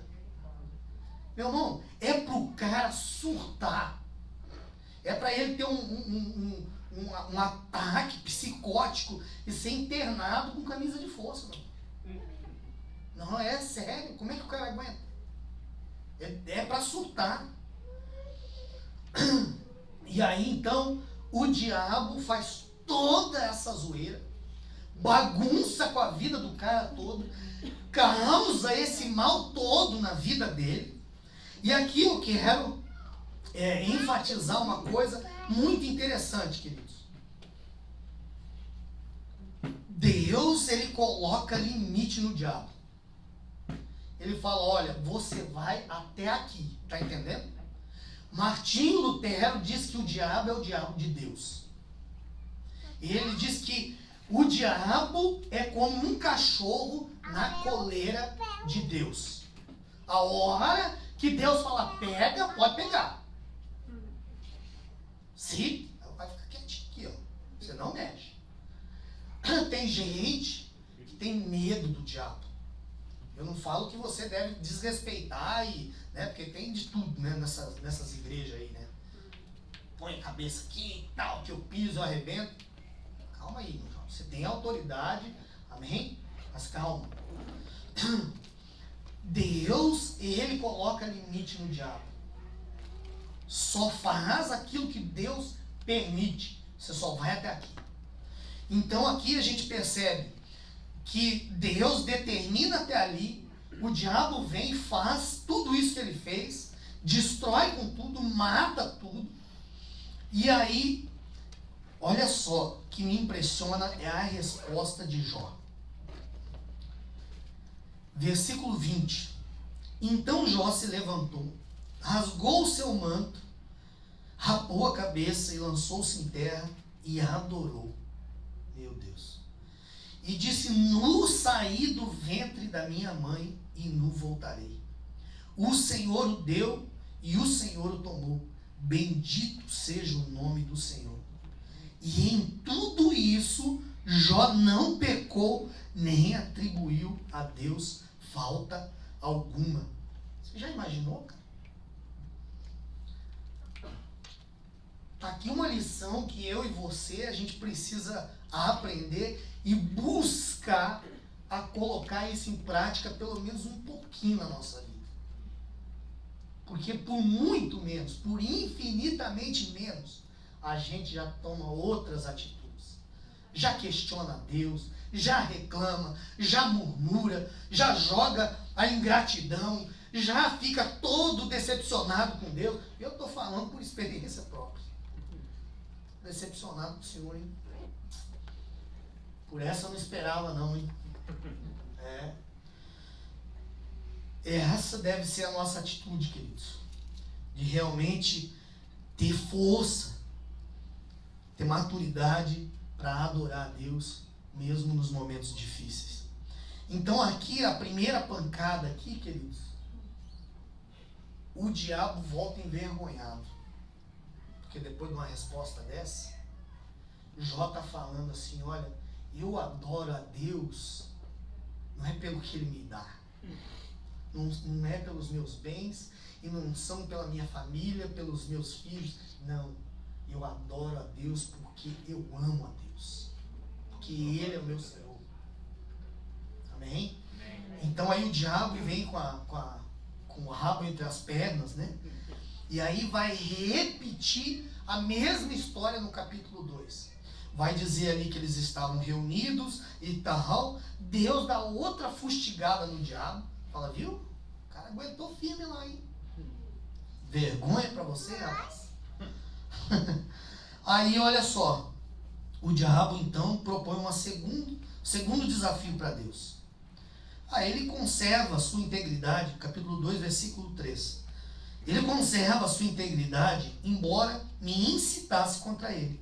Meu irmão, é pro cara surtar. É para ele ter um ataque psicótico e ser internado com camisa de força. Não, é sério. Como é que o cara aguenta? É para surtar. E aí então o diabo faz toda essa zoeira, bagunça com a vida do cara todo, causa esse mal todo na vida dele. E aqui eu quero enfatizar uma coisa muito interessante, queridos. Deus, ele coloca limite no diabo. Ele fala: olha, você vai até aqui, tá entendendo? Martinho Lutero diz que o diabo é o diabo de Deus. E ele diz que o diabo é como um cachorro na coleira de Deus. A hora que Deus fala pega, pode pegar. Se vai ficar quietinho aqui, ó. Você não mexe. Tem gente que tem medo do diabo. Eu não falo que você deve desrespeitar, né, porque tem de tudo, né, nessas igrejas aí, né? Põe a cabeça aqui e tal, que eu piso, eu arrebento. Calma aí, meu irmão. Você tem autoridade, amém? Mas calma. Deus, ele coloca limite no diabo. Só faz aquilo que Deus permite. Você só vai até aqui. Então aqui a gente percebe que Deus determina até ali, o diabo vem, faz tudo isso que ele fez, destrói com tudo, mata tudo. E aí, olha só, que me impressiona é a resposta de Jó. Versículo 20. Então Jó se levantou, rasgou o seu manto, rapou a cabeça e lançou-se em terra e adorou. Meu Deus. E disse: nu saí do ventre da minha mãe e nu voltarei. O Senhor o deu e o Senhor o tomou. Bendito seja o nome do Senhor. E em tudo isso, Jó não pecou, nem atribuiu a Deus falta alguma. Você já imaginou, cara? Tá aqui uma lição que eu e você, a gente precisa aprender e buscar a colocar isso em prática pelo menos um pouquinho na nossa vida. Porque por muito menos, por infinitamente menos, a gente já toma outras atitudes. Já questiona Deus, já reclama, já murmura, já joga a ingratidão, já fica todo decepcionado com Deus. Eu estou falando por experiência própria. Decepcionado com o Senhor, hein? Por essa eu não esperava não, hein? Essa deve ser a nossa atitude, queridos. De realmente ter força, ter maturidade para adorar a Deus, mesmo nos momentos difíceis. Então aqui, a primeira pancada aqui, queridos, o diabo volta envergonhado. Porque depois de uma resposta dessa, Jó está falando assim: olha, eu adoro a Deus, não é pelo que Ele me dá, não é pelos meus bens, e não são pela minha família, pelos meus filhos, não, eu adoro a Deus porque eu amo a Deus, porque Ele é o meu Senhor. Amém? Então aí o diabo vem com o rabo entre as pernas, né? E aí vai repetir a mesma história no capítulo 2. Vai dizer ali que eles estavam reunidos e tal. Deus dá outra fustigada no diabo. Fala, viu? O cara aguentou firme lá, hein? Vergonha pra você, rapaz. Aí, olha só. O diabo, então, propõe segundo desafio para Deus. Aí ele conserva a sua integridade, capítulo 2, versículo 3. Ele conserva a sua integridade, embora me incitasse contra ele,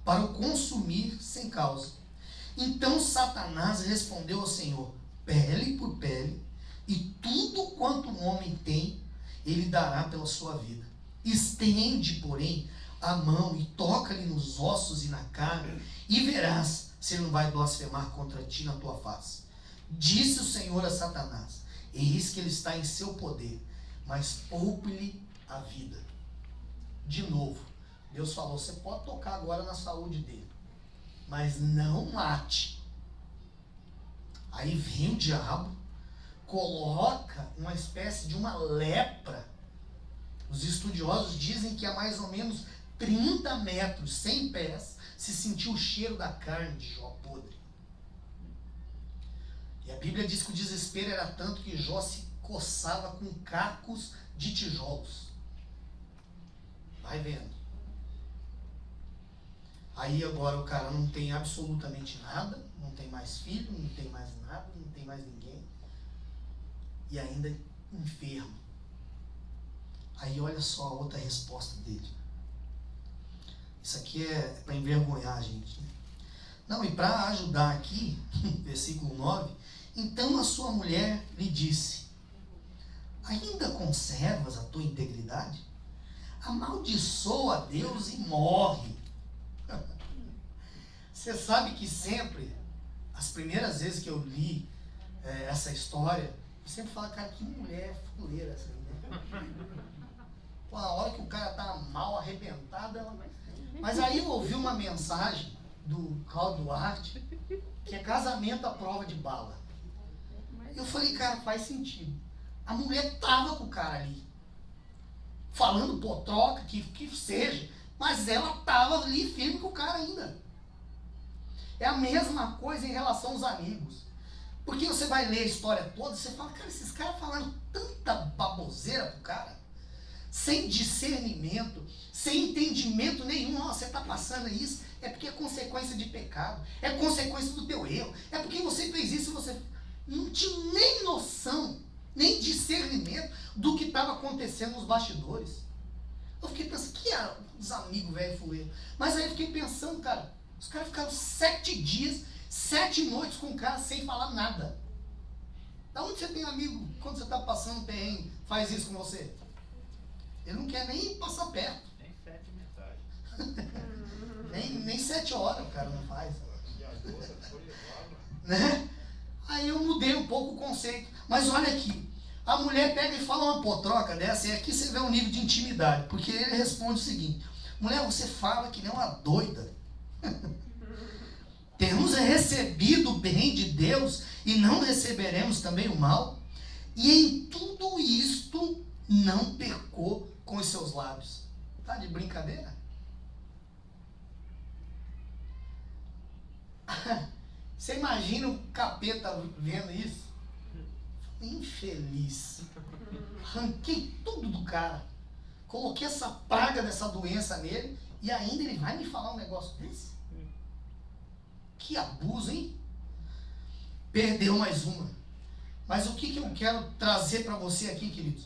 para o consumir sem causa. Então Satanás respondeu ao Senhor: pele por pele, e tudo quanto um homem tem, ele dará pela sua vida. Estende, porém, a mão e toca-lhe nos ossos e na carne, e verás se ele não vai blasfemar contra ti na tua face. Disse o Senhor a Satanás: eis que ele está em seu poder, mas poupe-lhe a vida. De novo, Deus falou: você pode tocar agora na saúde dele, mas não mate. Aí vem o diabo, coloca uma espécie de uma lepra. Os estudiosos dizem que a mais ou menos 30 metros, 100 pés, se sentiu o cheiro da carne de Jó podre. E a Bíblia diz que o desespero era tanto que Jó se coçava com cacos de tijolos. Vai vendo. Aí agora o cara não tem absolutamente nada, não tem mais filho, não tem mais nada, não tem mais ninguém. E ainda enfermo. Aí olha só a outra resposta dele. Isso aqui é para envergonhar a gente, né? Não, e para ajudar aqui, versículo 9, então a sua mulher lhe disse: ainda conservas a tua integridade? Amaldiçoa a Deus e morre. Você sabe que sempre, as primeiras vezes que eu li essa história, eu sempre falo: cara, que mulher fuleira essa aí, né? Pô, a hora que o cara tá mal arrebentado, ela... Mas aí eu ouvi uma mensagem do Cláudio Duarte, que é casamento à prova de bala. Eu falei: cara, faz sentido. A mulher tava com o cara ali. Falando por troca, que seja. Mas ela tava ali firme com o cara ainda. É a mesma coisa em relação aos amigos. Porque você vai ler a história toda, você fala, cara, esses caras falaram tanta baboseira pro cara, sem discernimento, sem entendimento nenhum. Ó, você está passando isso, é porque é consequência de pecado, é consequência do teu erro, é porque você fez isso e você não tinha nem noção, nem discernimento do que estava acontecendo nos bastidores. Eu fiquei pensando, que é os amigos velho fuleiro? Mas aí eu fiquei pensando, cara, os caras ficaram 7 dias, 7 noites com o cara sem falar nada. Da onde você tem amigo, quando você está passando perrengue, faz isso com você? Ele não quer nem passar perto. Nem 7 mensagens. nem 7 horas o cara não faz. Né? Aí eu mudei um pouco o conceito. Mas olha aqui, a mulher pega e fala uma potroca dessa, e aqui você vê um nível de intimidade. Porque ele responde o seguinte: mulher, você fala que nem uma doida. Temos recebido o bem de Deus e não receberemos também o mal? E em tudo isto não pecou com os seus lábios. Tá de brincadeira? Você imagina o capeta vendo isso? Infeliz. Arranquei tudo do cara. Coloquei essa praga dessa doença nele e ainda ele vai me falar um negócio desse? Que abuso, hein? Perdeu mais uma. Mas o que eu quero trazer para você aqui, queridos,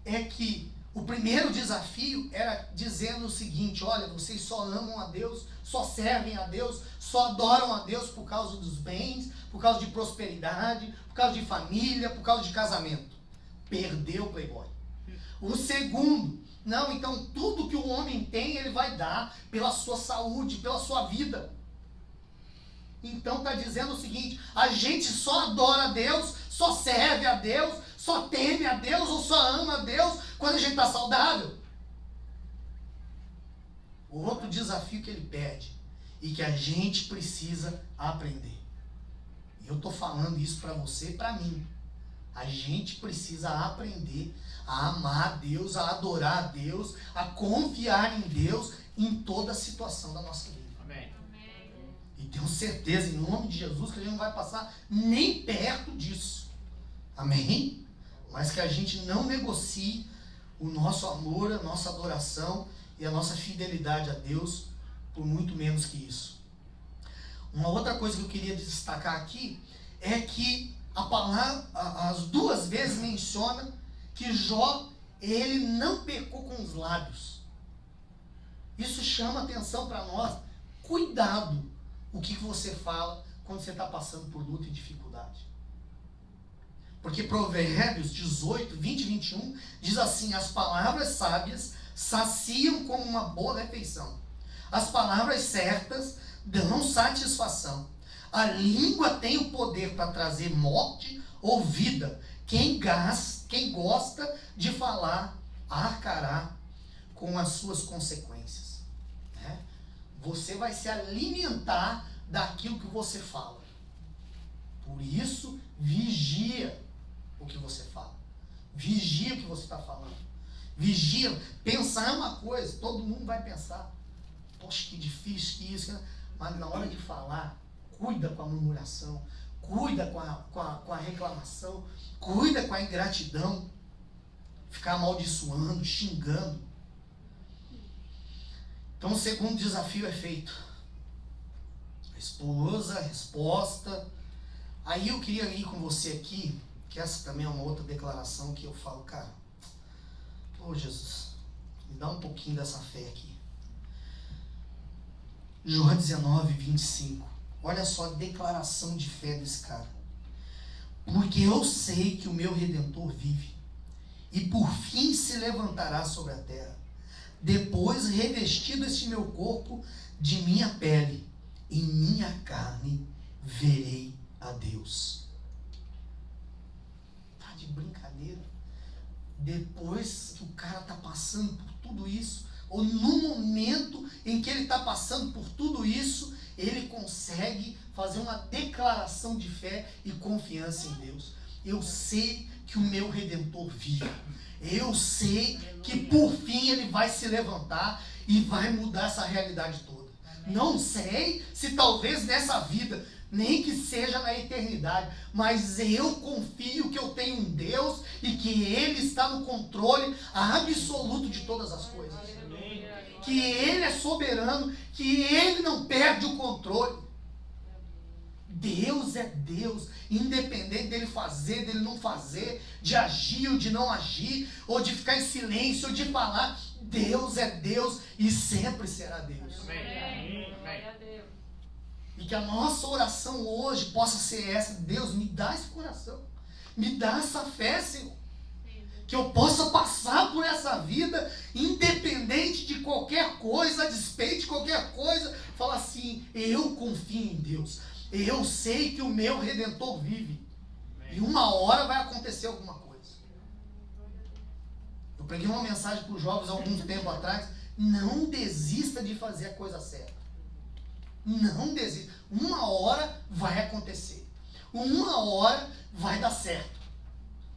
é que o primeiro desafio era dizendo o seguinte: olha, vocês só amam a Deus, só servem a Deus, só adoram a Deus por causa dos bens, por causa de prosperidade, por causa de família, por causa de casamento. Perdeu o playboy. O segundo, não, então tudo que o homem tem, ele vai dar pela sua saúde, pela sua vida. Então está dizendo o seguinte: a gente só adora a Deus, só serve a Deus, só teme a Deus ou só ama a Deus quando a gente está saudável. O outro desafio que ele pede e que a gente precisa aprender. E eu estou falando isso para você e para mim. A gente precisa aprender a amar a Deus, a adorar a Deus, a confiar em Deus em toda a situação da nossa vida. Amém. E tenho certeza, em nome de Jesus, que a gente não vai passar nem perto disso. Amém? Mas que a gente não negocie o nosso amor, a nossa adoração e a nossa fidelidade a Deus por muito menos que isso. Uma outra coisa que eu queria destacar aqui é que a palavra, as 2 vezes menciona que Jó, ele não pecou com os lábios. Isso chama atenção para nós. Cuidado o que você fala quando você está passando por luta e dificuldade. Porque Provérbios 18, 20 e 21 diz assim: as palavras sábias saciam como uma boa refeição. As palavras certas dão satisfação. A língua tem o poder para trazer morte ou vida. Quem gosta de falar arcará com as suas consequências. Né? Você vai se alimentar daquilo que você fala. Por isso, vigia o que você fala. Vigia o que você está falando. Vigia. Pensar é uma coisa, todo mundo vai pensar. Poxa, que difícil que isso. Mas na hora de falar, cuida com a murmuração, cuida com a reclamação, cuida com a ingratidão. Ficar amaldiçoando, xingando. Então o segundo desafio é feito. A esposa, a resposta. Aí eu queria ir com você aqui, que essa também é uma outra declaração que eu falo, cara, ô Jesus, me dá um pouquinho dessa fé aqui. João 19, 25. Olha só a declaração de fé desse cara. Porque eu sei que o meu Redentor vive, e por fim se levantará sobre a terra. Depois, revestido este meu corpo de minha pele, em minha carne verei a Deus. Tá de brincadeira? Depois que o cara tá passando por tudo isso, ou no momento em que ele está passando por tudo isso, ele consegue fazer uma declaração de fé e confiança em Deus. Eu sei que o meu Redentor vive. Eu sei que por fim ele vai se levantar e vai mudar essa realidade toda. Não sei se talvez nessa vida, nem que seja na eternidade, mas eu confio que eu tenho um Deus e que Ele está no controle absoluto de todas as coisas. Que Ele é soberano, que Ele não perde o controle. Deus é Deus, independente dele fazer, dele não fazer, de agir ou de não agir, ou de ficar em silêncio, ou de falar. Deus é Deus e sempre será Deus. Amém. E que a nossa oração hoje possa ser essa: Deus, me dá esse coração, me dá essa fé, Senhor, que eu possa passar por essa vida, independente de qualquer coisa, a despeito de qualquer coisa, falar assim: eu confio em Deus, eu sei que o meu Redentor vive, e uma hora vai acontecer alguma coisa. Eu preguei uma mensagem para os jovens há algum tempo atrás: não desista de fazer a coisa certa. Não desista. Uma hora vai acontecer. Uma hora vai dar certo.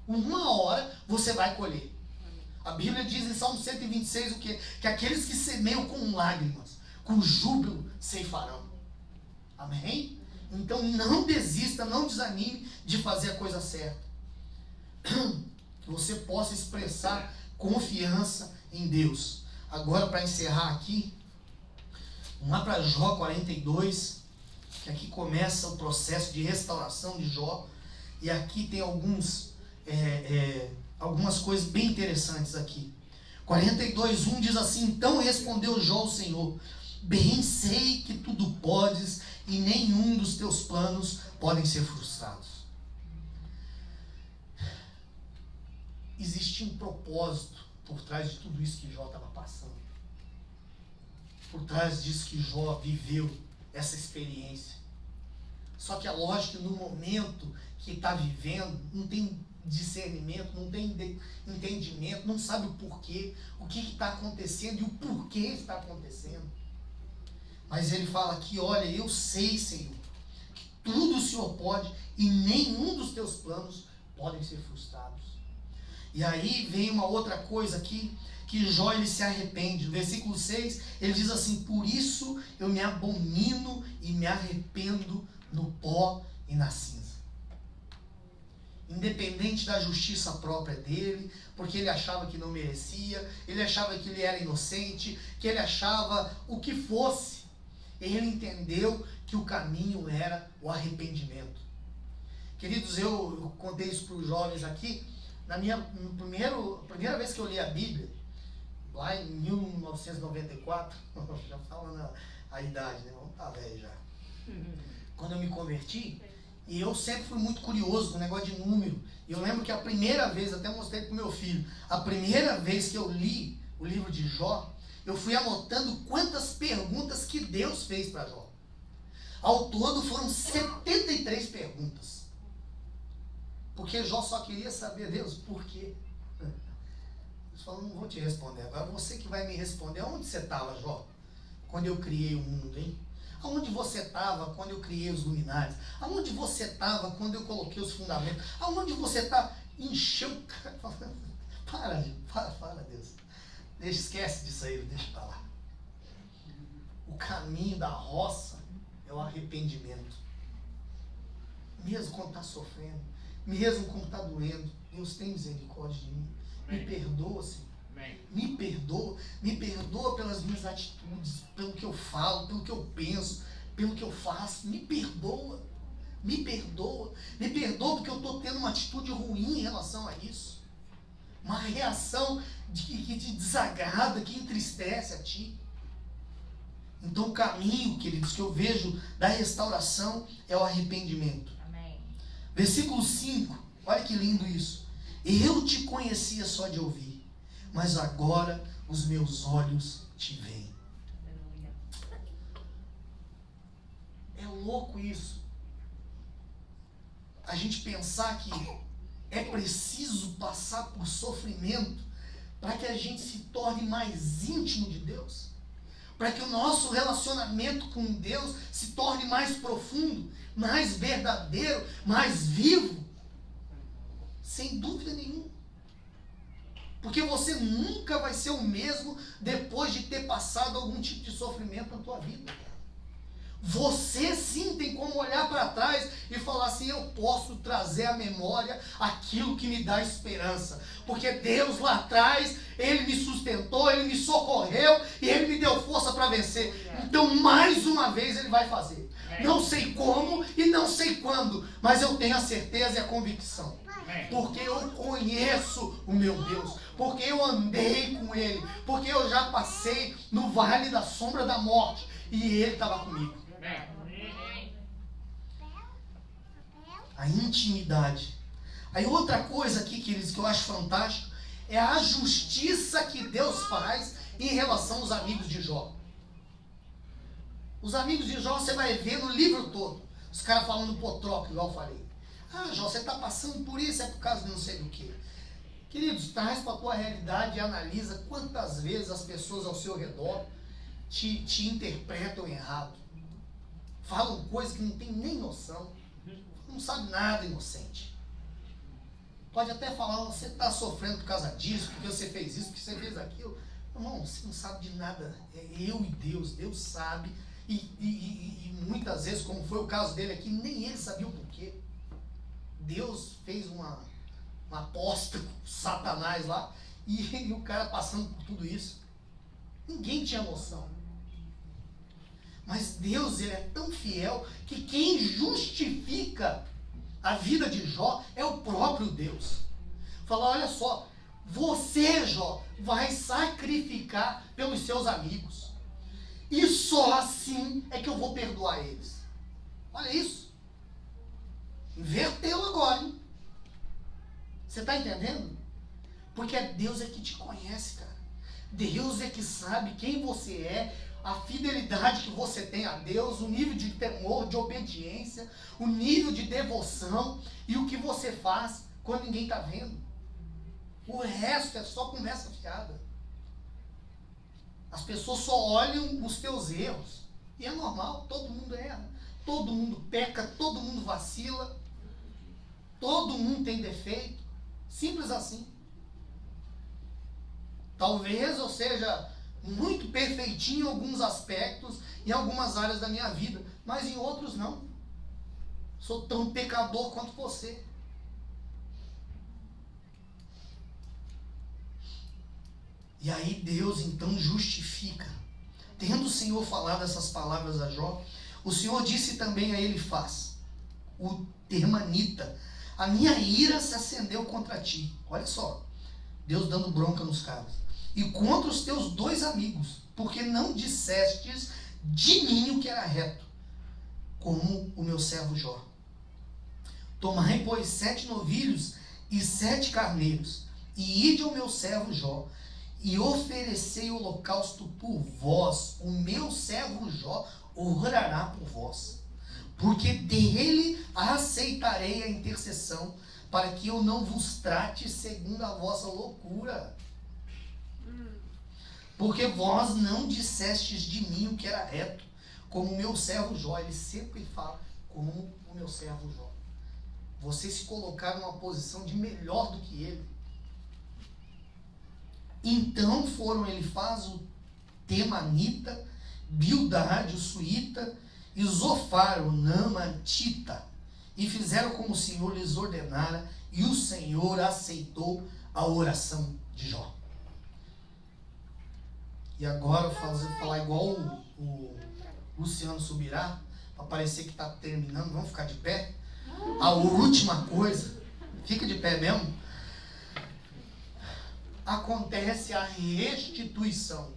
Uma hora você vai colher. A Bíblia diz em Salmo 126 o quê? Que aqueles que semeiam com lágrimas, com júbilo, ceifarão. Amém? Então não desista, não desanime de fazer a coisa certa. Que você possa expressar confiança em Deus. Agora, para encerrar aqui, vamos lá para Jó 42, que aqui começa o processo de restauração de Jó. E aqui tem algumas coisas bem interessantes aqui. 42:1 diz assim: então respondeu Jó ao Senhor: bem sei que tudo podes e nenhum dos teus planos podem ser frustrados. Existia um propósito por trás de tudo isso que Jó estava passando. Por trás disso que Jó viveu, essa experiência. Só que é lógico que no momento que está vivendo, não tem discernimento, não tem entendimento, não sabe o porquê, o que está acontecendo e o porquê está acontecendo. Mas ele fala aqui: olha, eu sei, Senhor, que tudo o Senhor pode e nenhum dos teus planos podem ser frustrados. E aí vem uma outra coisa aqui, que Jó ele se arrepende. No versículo 6 ele diz assim: por isso eu me abomino e me arrependo no pó e na cinza. Independente da justiça própria dele, porque ele achava que não merecia, ele achava que ele era inocente, que ele achava o que fosse, ele entendeu que o caminho era o arrependimento. Queridos, eu contei isso para os jovens aqui, primeira vez que eu li a Bíblia, lá em 1994, já falando a idade, né? Vamos estar velho já. Quando eu me converti, e eu sempre fui muito curioso com o negócio de número. E eu lembro que a primeira vez, até mostrei para o meu filho, a primeira vez que eu li o livro de Jó, eu fui anotando quantas perguntas que Deus fez para Jó. Ao todo foram 73 perguntas. Porque Jó só queria saber: Deus, por quê? Deus falou: não vou te responder, agora você que vai me responder. Onde você estava, Jó, quando eu criei o mundo, hein? Aonde você estava quando eu criei os luminares? Aonde você estava quando eu coloquei os fundamentos? Aonde você está? Encheu o cara. Para, Deus. Esquece disso aí, deixa para lá. O caminho da roça é o arrependimento. Mesmo quando está sofrendo, mesmo quando está doendo, Deus tem misericórdia de mim. Me perdoa, Senhor. Me perdoa pelas minhas atitudes, pelo que eu falo, pelo que eu penso, pelo que eu faço. Me perdoa porque eu estou tendo uma atitude ruim em relação a isso. Uma reação que te desagrada, que entristece a ti. Então o caminho, queridos, que eu vejo da restauração é o arrependimento. Amém. Versículo 5, olha que lindo isso. Eu te conhecia só de ouvir, mas agora os meus olhos te veem. É louco isso. A gente pensar que é preciso passar por sofrimento para que a gente se torne mais íntimo de Deus, para que o nosso relacionamento com Deus se torne mais profundo, mais verdadeiro, mais vivo. Sem dúvida nenhuma. Porque você nunca vai ser o mesmo depois de ter passado algum tipo de sofrimento na tua vida. Você sim tem como olhar para trás e falar assim: eu posso trazer à memória aquilo que me dá esperança. Porque Deus lá atrás, Ele me sustentou, Ele me socorreu e Ele me deu força para vencer. Então mais uma vez Ele vai fazer. Não sei como e não sei quando, mas eu tenho a certeza e a convicção. Porque eu conheço o meu Deus, porque eu andei com Ele, porque eu já passei no vale da sombra da morte e Ele estava comigo. A intimidade. Aí outra coisa aqui, queridos, que eu acho fantástico, é a justiça que Deus faz em relação aos amigos de Jó. Os amigos de Jó você vai ver no livro todo. Os caras falando potrópico, igual eu falei. Ah, Jó, você está passando por isso, é por causa de não sei do que. Queridos, traz para a tua realidade e analisa quantas vezes as pessoas ao seu redor te interpretam errado. Falam coisas que não tem nem noção. Não sabe nada, inocente. Pode até falar: você está sofrendo por causa disso, porque você fez isso, porque você fez aquilo. Irmão, você não sabe de nada. É eu e Deus. Deus sabe. E muitas vezes, como foi o caso dele aqui, nem ele sabia o porquê. Deus fez uma aposta com Satanás lá, e o cara passando por tudo isso. Ninguém tinha noção. Mas Deus, Ele é tão fiel que quem justifica a vida de Jó é o próprio Deus. Fala: olha só, você, Jó, vai sacrificar pelos seus amigos. E só assim é que eu vou perdoar eles. Olha isso. Inverteu agora, hein? Você está entendendo? Porque Deus é que te conhece, cara. Deus é que sabe quem você é, a fidelidade que você tem a Deus, o nível de temor, de obediência, o nível de devoção e o que você faz quando ninguém está vendo. O resto é só conversa fiada. As pessoas só olham os teus erros. E é normal, todo mundo erra. Todo mundo peca, todo mundo vacila. Todo mundo tem defeito. Simples assim. Talvez eu seja muito perfeitinho em alguns aspectos, em algumas áreas da minha vida, mas em outros não. Sou tão pecador quanto você. E aí Deus então justifica. Tendo o Senhor falado essas palavras a Jó, o Senhor disse também a Elifaz, o Temanita: a minha ira se acendeu contra ti. Olha só, Deus dando bronca nos caras. E contra os teus 2 amigos, porque não dissestes de mim o que era reto, como o meu servo Jó. Tomai, pois, 7 novilhos e 7 carneiros, e ide ao meu servo Jó, e oferecei holocausto por vós. O meu servo Jó orará por vós, porque dele aceitarei a intercessão, para que eu não vos trate segundo a vossa loucura. Porque vós não dissestes de mim o que era reto, como o meu servo Jó. Ele sempre fala: como o meu servo Jó. Vocês se colocaram numa posição de melhor do que ele. Então foram Elifaz, o Temanita, Bildade, o Suíta, e Zofar, o Namatita, e fizeram como o Senhor lhes ordenara, e o Senhor aceitou a oração de Jó. E agora falar igual o Luciano Subirá, para parecer que está terminando. Vamos ficar de pé? A última coisa, fica de pé mesmo. Acontece a restituição.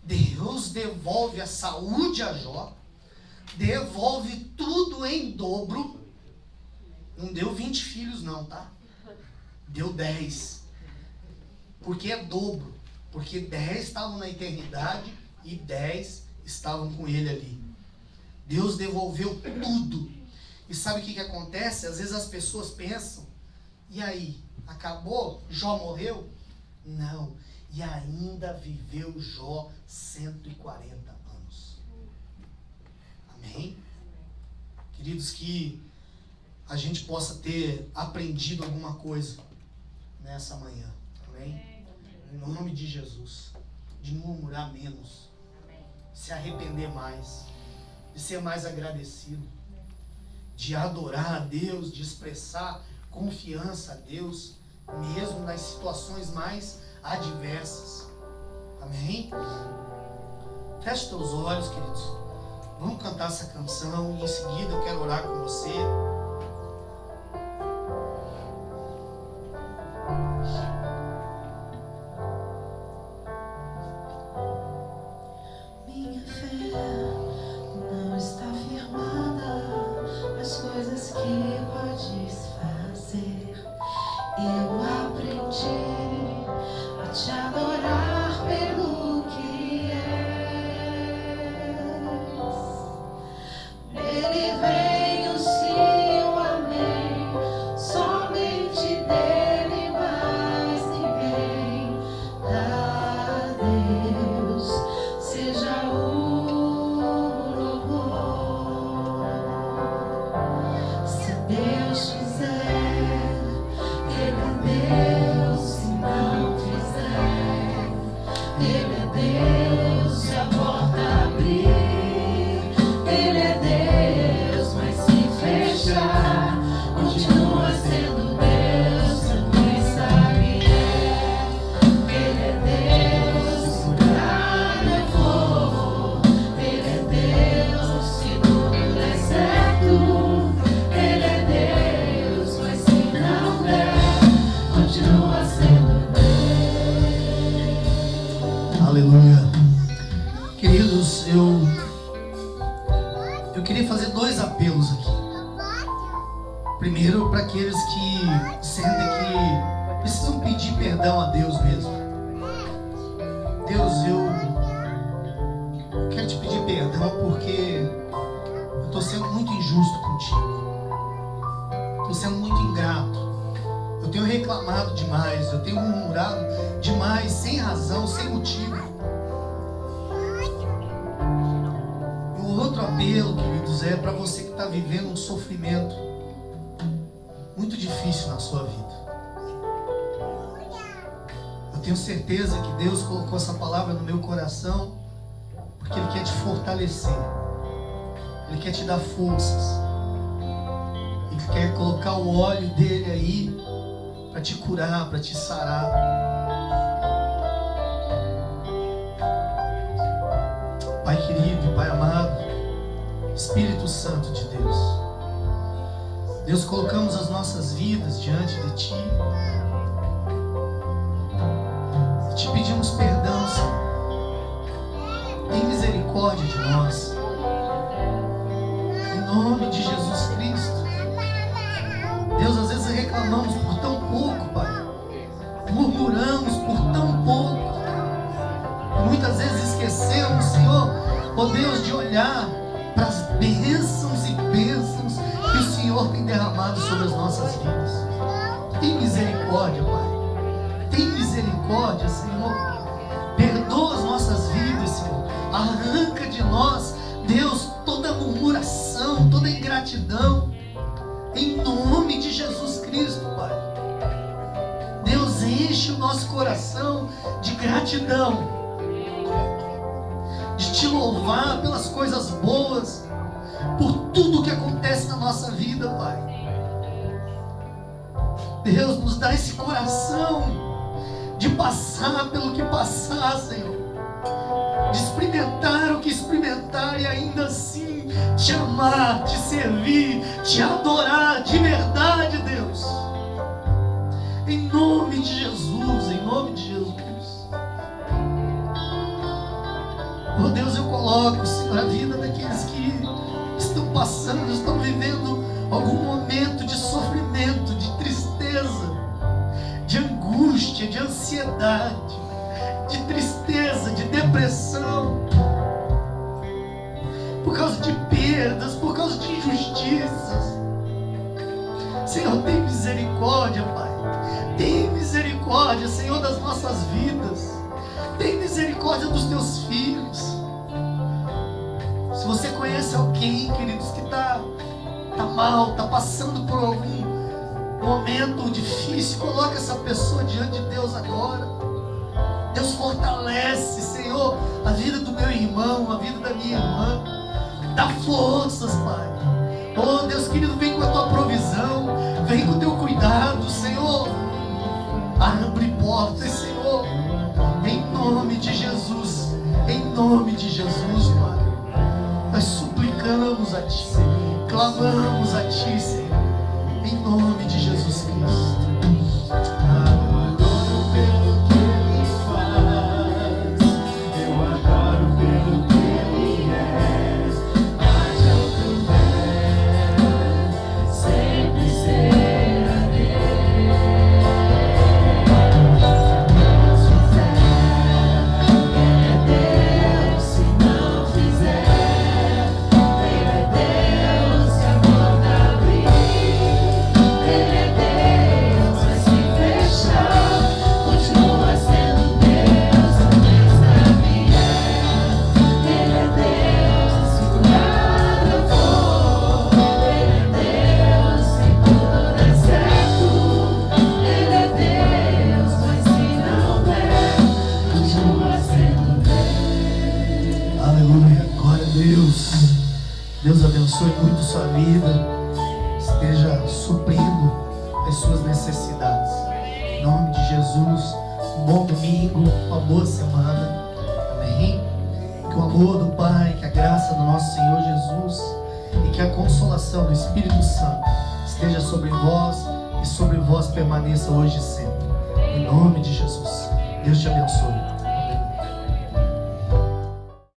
Deus devolve a saúde a Jó, devolve tudo em dobro. Não deu 20 filhos não, tá? Deu 10. Porque é dobro. Porque 10 estavam na eternidade e 10 estavam com ele ali. Deus devolveu tudo. E sabe o que acontece? Às vezes as pessoas pensam: e aí? Acabou? Jó morreu? Não. E ainda viveu Jó 140 anos. Amém? Queridos, que a gente possa ter aprendido alguma coisa nessa manhã. Amém? Em nome de Jesus. De murmurar menos. Se arrepender mais. De ser mais agradecido. De adorar a Deus. De expressar confiança a Deus. Mesmo nas situações mais adversas. Amém? Feche teus olhos, queridos. Vamos cantar essa canção. E em seguida eu quero orar com você. Minha fé não está firmada nas coisas que podes fazer. Eu aprendi a te adorar pelo que és. Dele vem o sim, o amém. Somente dele, mais ninguém. A Deus seja o louvor. Se Deus fizer, Ele é Deus. Se não fizer, Ele é Deus. Se a porta abrir, Ele é Deus. Mas se fechar, continua sendo Deus. Santo sabe Ele é Deus. Se curar eu vou. Ele é Deus. Se tudo der certo, Ele é Deus. Mas se não der, continua sendo Deus. Aleluia. Queridos, eu queria fazer 2 apelos aqui. Primeiro, para aqueles que sentem que precisam pedir perdão a Deus mesmo. Deus, eu quero te pedir perdão porque eu estou sendo muito injusto contigo. Estou sendo muito ingrato. Eu tenho reclamado demais. Eu tenho murmurado demais, sem razão, sem motivo. E o outro apelo, queridos, é para você que está vivendo um sofrimento muito difícil na sua vida. Eu tenho certeza que Deus colocou essa palavra no meu coração porque Ele quer te fortalecer. Ele quer te dar forças. Ele quer colocar o óleo dele aí para te curar, para te sarar. Pai querido, Pai amado, Espírito Santo de Deus, Deus, colocamos as nossas vidas diante de Ti e te pedimos perdão, Senhor. Tem misericórdia de nós. Em nome de Jesus Cristo. Deus, às vezes reclamamos por tão pouco, Pai. Murmuramos por tão pouco. Muitas vezes esquecemos, Senhor, ó Deus, de olhar para as bênçãos e bênçãos que o Senhor tem derramado sobre as nossas vidas. Tem misericórdia, Pai. Tem misericórdia, Senhor. Perdoa as nossas vidas, Senhor. Arranca de nós, Deus, toda murmuração, toda ingratidão. Em nome de Jesus Cristo, Pai. Deus, enche o nosso coração de gratidão. De te louvar pelas coisas boas, por tudo que acontece na nossa vida, Pai. Deus, nos dá esse coração de passar pelo que passar, Senhor. De experimentar o que experimentar e ainda assim te amar, te servir, te adorar de verdade, Deus. Em nome de Jesus, em nome de Jesus. Oh Deus, eu coloco, Senhor, a vida daqueles que estão passando, estão vivendo algum momento de sofrimento, de tristeza, de angústia, de ansiedade, de tristeza, de depressão, por causa de perdas, por causa de injustiças. Senhor, tem misericórdia, Pai. Tem misericórdia, Senhor, das nossas vidas. Tem misericórdia dos teus filhos. Se você conhece alguém, queridos, que está está mal, está passando por algum momento difícil, coloca essa pessoa diante de Deus agora. Deus, fortalece, Senhor, a vida do meu irmão, a vida da minha irmã. Dá forças, Pai. Oh, Deus querido, vem com a tua provisão, vem com o teu cuidado, Senhor. Abre portas, Senhor, em nome de Jesus, em nome de Jesus, Pai. Nós suplicamos a Ti, clamamos a Ti, Senhor, em nome de Jesus Cristo. Deus abençoe muito sua vida, esteja suprindo as suas necessidades. Em nome de Jesus, um bom domingo, uma boa semana. Amém? Que o amor do Pai, que a graça do nosso Senhor Jesus e que a consolação do Espírito Santo esteja sobre vós e sobre vós permaneça hoje e sempre. Em nome de Jesus. Deus te abençoe.